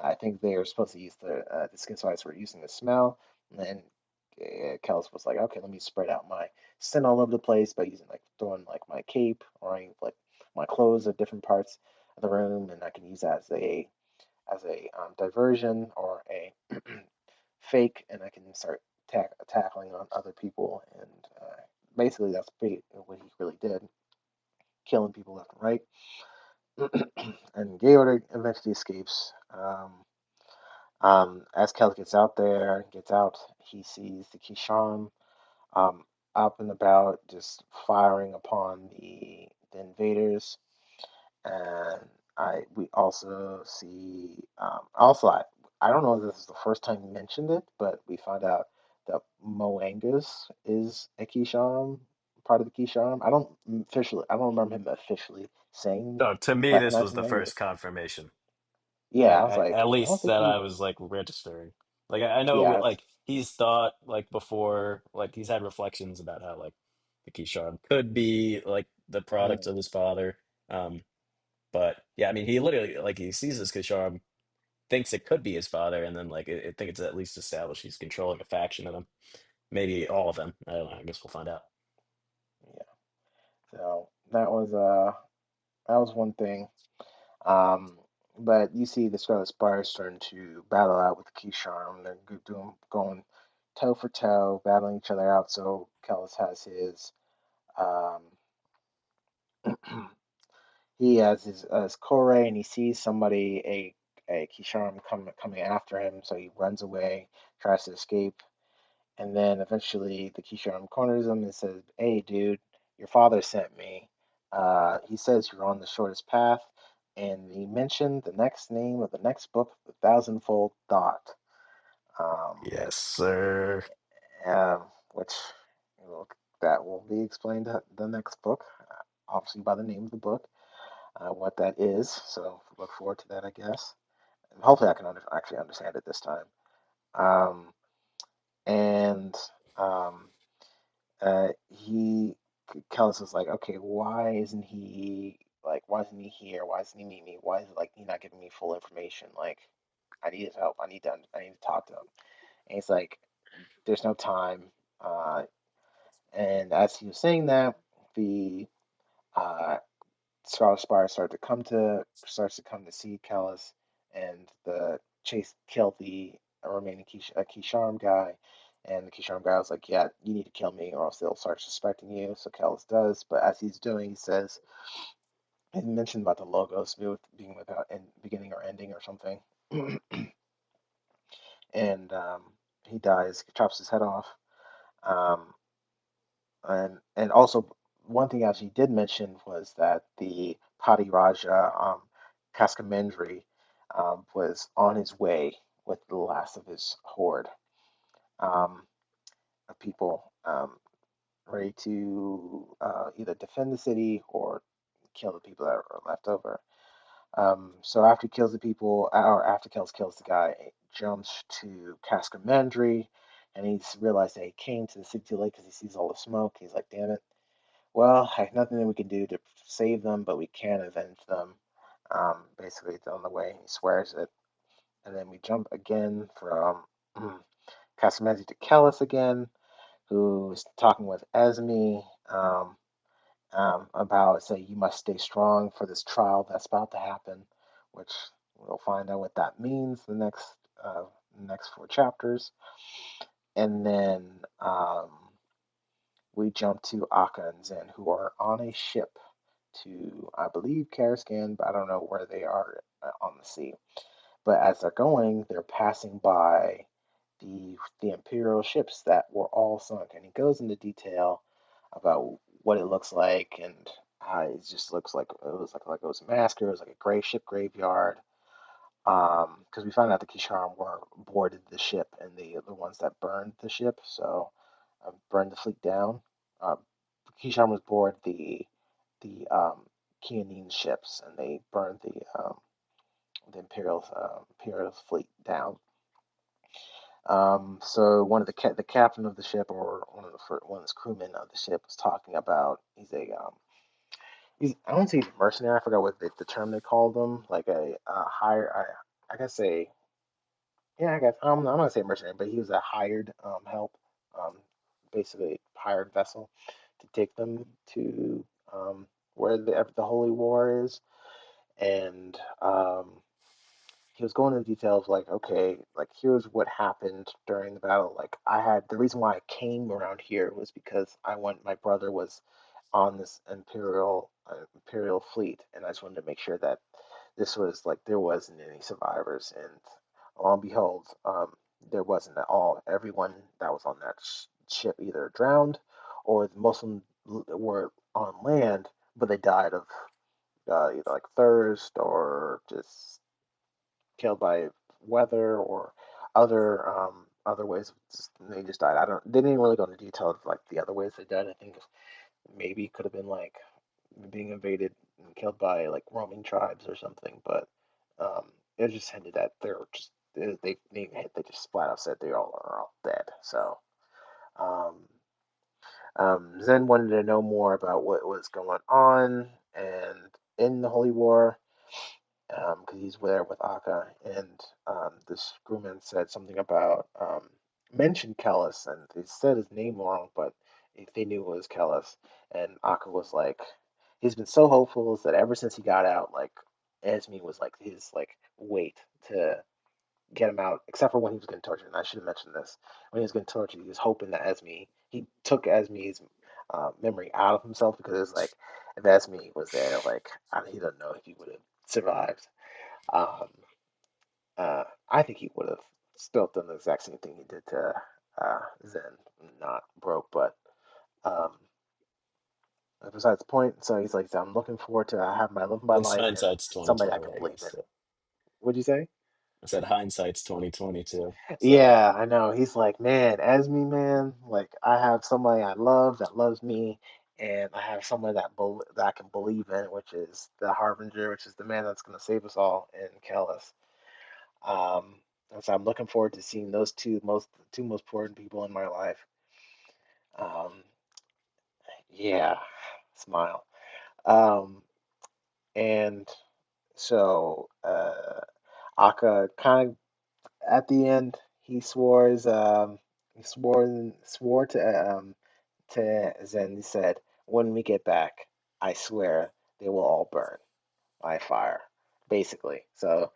I think they were supposed to use the skin spice were using the smell, and then Kellis was like, okay, let me spread out my scent all over the place by using like throwing like my cape or like my clothes at different parts of the room, and I can use that as a diversion or a fake, and I can start tackling on other people, and basically that's what he really did, killing people left and right. And Gayorg eventually escapes. As Kelly gets out, he sees the Kishan um, up and about, just firing upon the invaders. And we also see I don't know if this is the first time you mentioned it, but we found out that Moangus is a Kishan, part of the Kishan. I don't remember him officially saying So to me, this was recognizing the that he was first confirmation. yeah, I was like, At I don't least think that he I was like registering. Like I know yeah, like he's thought like before, like he's had reflections about how like the Kisharm could be like the product Mm, of his father. Um, but yeah, I mean, he literally like he sees this Kisharm, thinks it could be his father, and then like I think it's at least established he's controlling a faction of them, maybe all of them. I don't know. I guess we'll find out. yeah. So that was one thing. Um, but you see the Scarlet Spire starting to battle out with Keysharm. They're going toe for toe, battling each other out. So Kellis has his um, he has his Kore, and he sees somebody a Keysharm coming after him. So he runs away, tries to escape, and then eventually the Keysharm corners him and says, "Hey, dude, your father sent me. He says you're on the shortest path." And he mentioned the next name of the next book, The Thousandfold Dot, um, Yes, sir. uh, which will, that will be explained in the next book, obviously by the name of the book, what that is. So look forward to that, I guess. And hopefully I can actually understand it this time. Um, and um, he Kellis is like, okay, why isn't he here? Why doesn't he meet me? Why is it like he not giving me full information? Like, I need his help. I need to talk to him. And he's like, there's no time. Uh, and as he was saying that, the uh, Scarlet Spire starts to come to see Kellis, and the chase killed the remaining Kisharm guy. And the Kisharm guy was like, "Yeah, you need to kill me, or else they'll start suspecting you." So Kellis does, but as he's doing, he mentioned about the logos being without beginning or ending or something, and he dies, chops his head off. Um, and also one thing else he did mention was that the Padi Raja Kaskamendri was on his way with the last of his horde um, of people ready to either defend the city or kill the people that are left over. So after he kills the people, or after kills the guy, he jumps to Kaskamendri, and he's realized that he came to the city too late because he sees all the smoke. He's like, "Damn it! Well, there's nothing that we can do to save them, but we can avenge them." Basically, it's on the way. He swears it, and then we jump again from Casamenti to Kellis again, who's talking with Esme about saying you must stay strong for this trial that's about to happen, which we'll find out what that means uh, next four chapters, and then we jump to Akka and Zen, who are on a ship to, I believe, Karaskan, but I don't know where they are on the sea. But as they're going, they're passing by the Imperial ships that were all sunk, and he goes into detail about what it looks like and how it just looks like like it was a massacre. It was like a gray ship graveyard. Because we found out the Kisharam were boarded the ship and the ones that burned the ship, so burned the fleet down. Uh, Kisharam was aboard the Kianine ships, and they burned the Imperial fleet down. So one of the captain of the ship, or one of the crewmen of the ship, was talking about he's I don't say he's a mercenary. I forgot what the term they called him, like a hire. I guess a yeah. I guess I'm not gonna say mercenary, but he was a hired help, um, basically hired vessel to take them to where the Holy War is, and he was going into details like, okay, like here's what happened during the battle. Like I had the reason why I came around here was because my brother was on this imperial fleet, and I just wanted to make sure that this was like there wasn't any survivors, and lo and behold, there wasn't at all. Everyone that was on that ship either drowned or most of them were on land, but they died of either like thirst or just killed by weather or other ways. They just died. I don't. They didn't really go into detail of like the other ways they died. I think maybe it could have been like being invaded and killed by like roaming tribes or something. But it just hinted that they're just they just flat out said they all are all dead. So um, Zen wanted to know more about what was going on and in the Holy War, because he's there with Akka, and this crewman said something about mentioned Kellis, and they said his name wrong, but if they knew it was Kellis, and Akka was like, he's been so hopeful that ever since he got out, like Esme was like his like weight to get him out, except for when he was getting tortured. And I should have mentioned this. When he was getting tortured, he was hoping that Esme, he took Esme's memory out of himself because it was like, if Esme was there, like, he doesn't know if he would have survived. Um, I think he would have still done the exact same thing he did to Zen, not broke, but um, besides the point. So he's like, I'm looking forward to have my live my It's life and hindsight's somebody I 2020, can I believe guess. in. So. What'd you say? I said hindsight's 2022. So Yeah, I know. He's like, man, as me, man, like I have somebody I love that loves me, and I have someone that I can believe in, which is the Harbinger, which is the man that's going to save us all in Kellis. Um, and so I'm looking forward to seeing those two most important people in my life. Um, yeah, smile. Um, and so Akka kind of at the end he swore to Zen. He said, "When we get back, I swear they will all burn by fire." Basically, so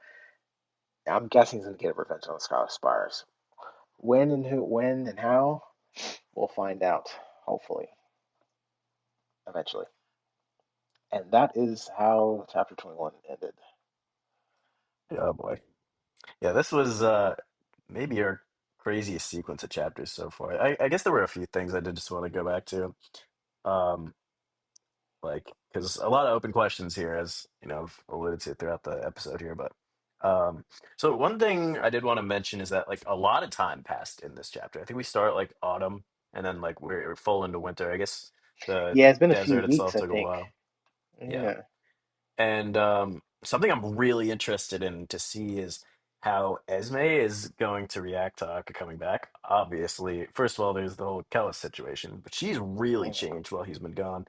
I'm guessing he's gonna get revenge on the Scarlet Spires. When and how, we'll find out. Hopefully, eventually. And that is how chapter 21 ended. oh boy. Yeah, this was maybe our craziest sequence of chapters so far. I guess there were a few things I did just want to go back to. Um, like because a lot of open questions here, as you know, I've alluded to throughout the episode here. But um, so one thing I did want to mention is that like a lot of time passed in this chapter. I think we start like autumn, and then like we're full into winter. I guess the Yeah, it's been a few desert weeks, itself I took a think. while. Yeah. Yeah. And something I'm really interested in to see is how Esme is going to react to Akka coming back. Obviously, first of all, there's the whole Kellis situation, but she's really Mhm, changed while he's been gone.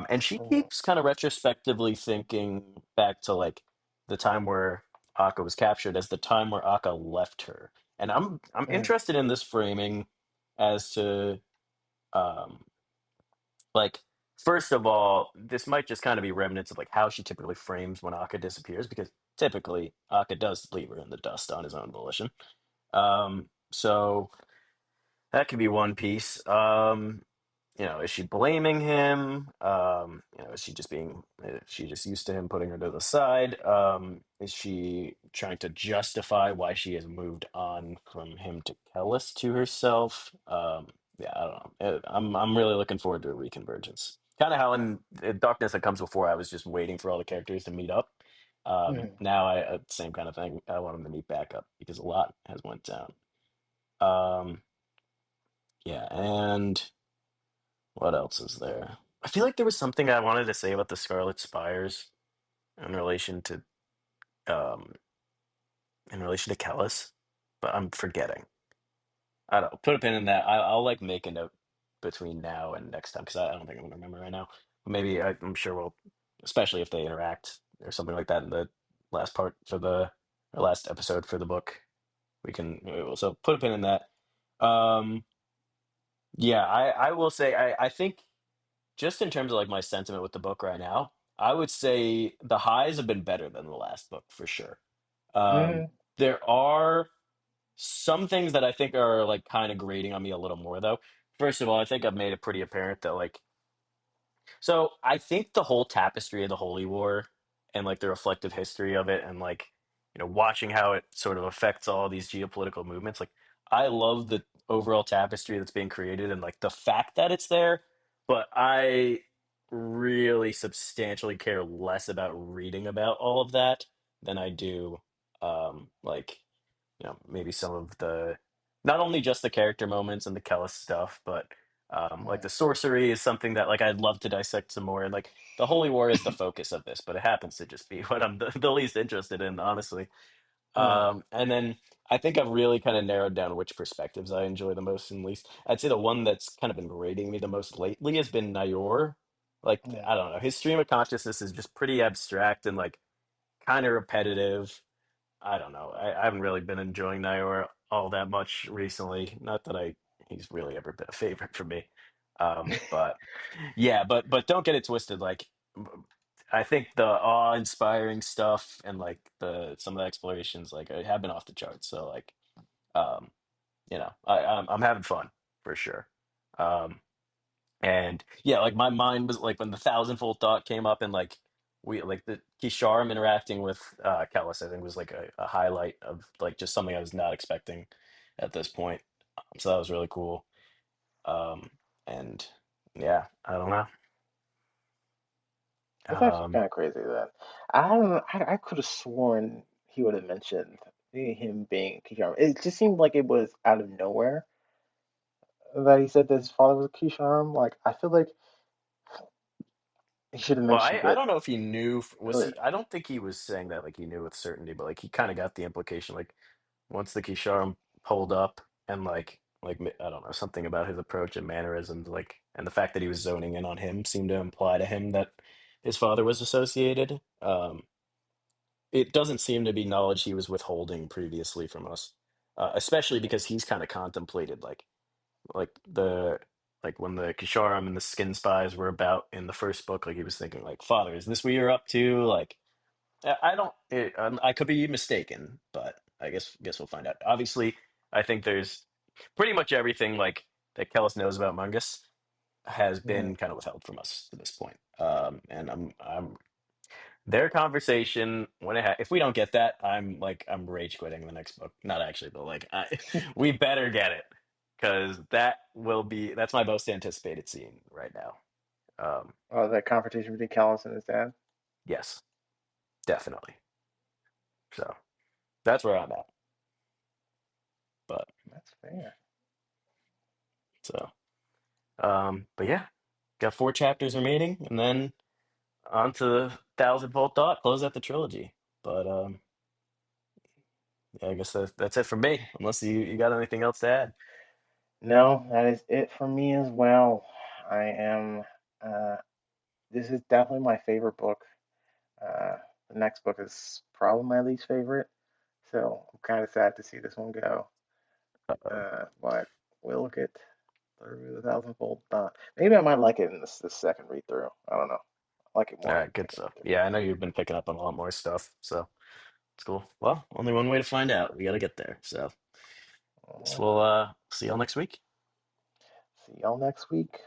And she mhm, keeps kind of retrospectively thinking back to like the time where Akka was captured as the time where Akka left her. And I'm mhm, interested in this framing as to um, like, first of all, this might just kind of be remnants of like how she typically frames when Akka disappears, because typically Akka does leave her in the dust on his own volition. So that could be one piece. Is she blaming him? Is she just is she just used to him putting her to the side? Is she trying to justify why she has moved on from him to Kellis to herself? Yeah, I don't know. I'm really looking forward to a reconvergence. Kind of how in Darkness That Comes Before, I was just waiting for all the characters to meet up. mhm. Now same kind of thing. I want them to meet back up because a lot has went down. Um, yeah, and what else is there? I feel like there was something I wanted to say about the Scarlet Spires in relation to um Kellis, but I'm forgetting. I don't put a pin in that. I'll like make a note between now and next time because I don't think I'm gonna remember right now. But maybe I'm sure we'll, especially if they interact or something like that in the last part for the or last episode for the book. So put a pin in that. Um, yeah, I will say I think just in terms of like my sentiment with the book right now, I would say the highs have been better than the last book for sure. Mhm. There are some things that I think are like kind of grating on me a little more though. First of all, I think I've made it pretty apparent that like so I think the whole tapestry of the Holy War and like the reflective history of it and like watching how it sort of affects all these geopolitical movements, like I love the overall tapestry that's being created and like the fact that it's there, but I really substantially care less about reading about all of that than I do like maybe some of the not only just the character moments and the Kellis stuff, but like the Mhm. sorcery is something that like I'd love to dissect some more. And like the Holy War is the focus of this, but it happens to just be what I'm the least interested in, honestly. Mm, And then I think I've really kind of narrowed down which perspectives I enjoy the most and least. I'd say the one that's kind of been grating me the most lately has been Nayor. Like, mm. I don't know, his stream of consciousness is just pretty abstract and like kind of repetitive. I don't know. I haven't really been enjoying Nayor all that much recently. Not that he's really ever been a favorite for me. But yeah, but don't get it twisted. Like, I think the awe-inspiring stuff and like the some of the explorations like have been off the charts. So like, um, I'm having fun for sure. Um, and yeah, like my mind was like when the thousandfold thought came up and like we like the Kisharim interacting with Kellis, I think was like a highlight of like just something I was not expecting at this point. So that was really cool. Um, and yeah, I don't know. That's actually Um, kind of crazy then. I don't know. I could have sworn he would have mentioned him being Kisharam. It just seemed like it was out of nowhere that he said that his father was a Kisharam. Like, I feel like he should have well, mentioned I it don't know if he knew. Was earlier. he? I don't think he was saying that like he knew with certainty, but like he kind of got the implication like once the Kisharim pulled up and I don't know something about his approach and mannerisms like and the fact that he was zoning in on him seemed to imply to him that his father was associated. It doesn't seem to be knowledge he was withholding previously from us, especially because he's kind of contemplated like like when the Kisharim and the Skin Spies were about in the first book, like he was thinking like, Father, is this what you're up to? Like I don't. I could be mistaken, but I guess we'll find out. Obviously, I think there's pretty much everything like that Kellis knows about Mungus has Mhm. been kind of withheld from us to this point. And I'm their conversation when if we don't get that, I'm rage quitting the next book. Not actually, but like we better get it because that's my most anticipated scene right now. Um, Oh, that confrontation between Callus and his dad. yes, definitely. So that's where I'm at. But That's fair. so. But yeah, got 4 chapters remaining, and then on to the Thousand-Fold Thought, close out the trilogy. But yeah, I guess that's it for me. Unless you got anything else to add. No, that is it for me as well. I am. Uh, this is definitely my favorite book. Uh, the next book is probably my least favorite, so I'm kind of sad to see this one go. But we'll get through the thousandfold thought. Maybe I might like it in this second read through. I don't know. I like it All more on right, the good second read stuff. through. Yeah, I know you've been picking up on a lot more stuff, so it's cool. Well, only one way to find out. We got to get there. So, guess All right. we'll see y'all next week. See y'all next week.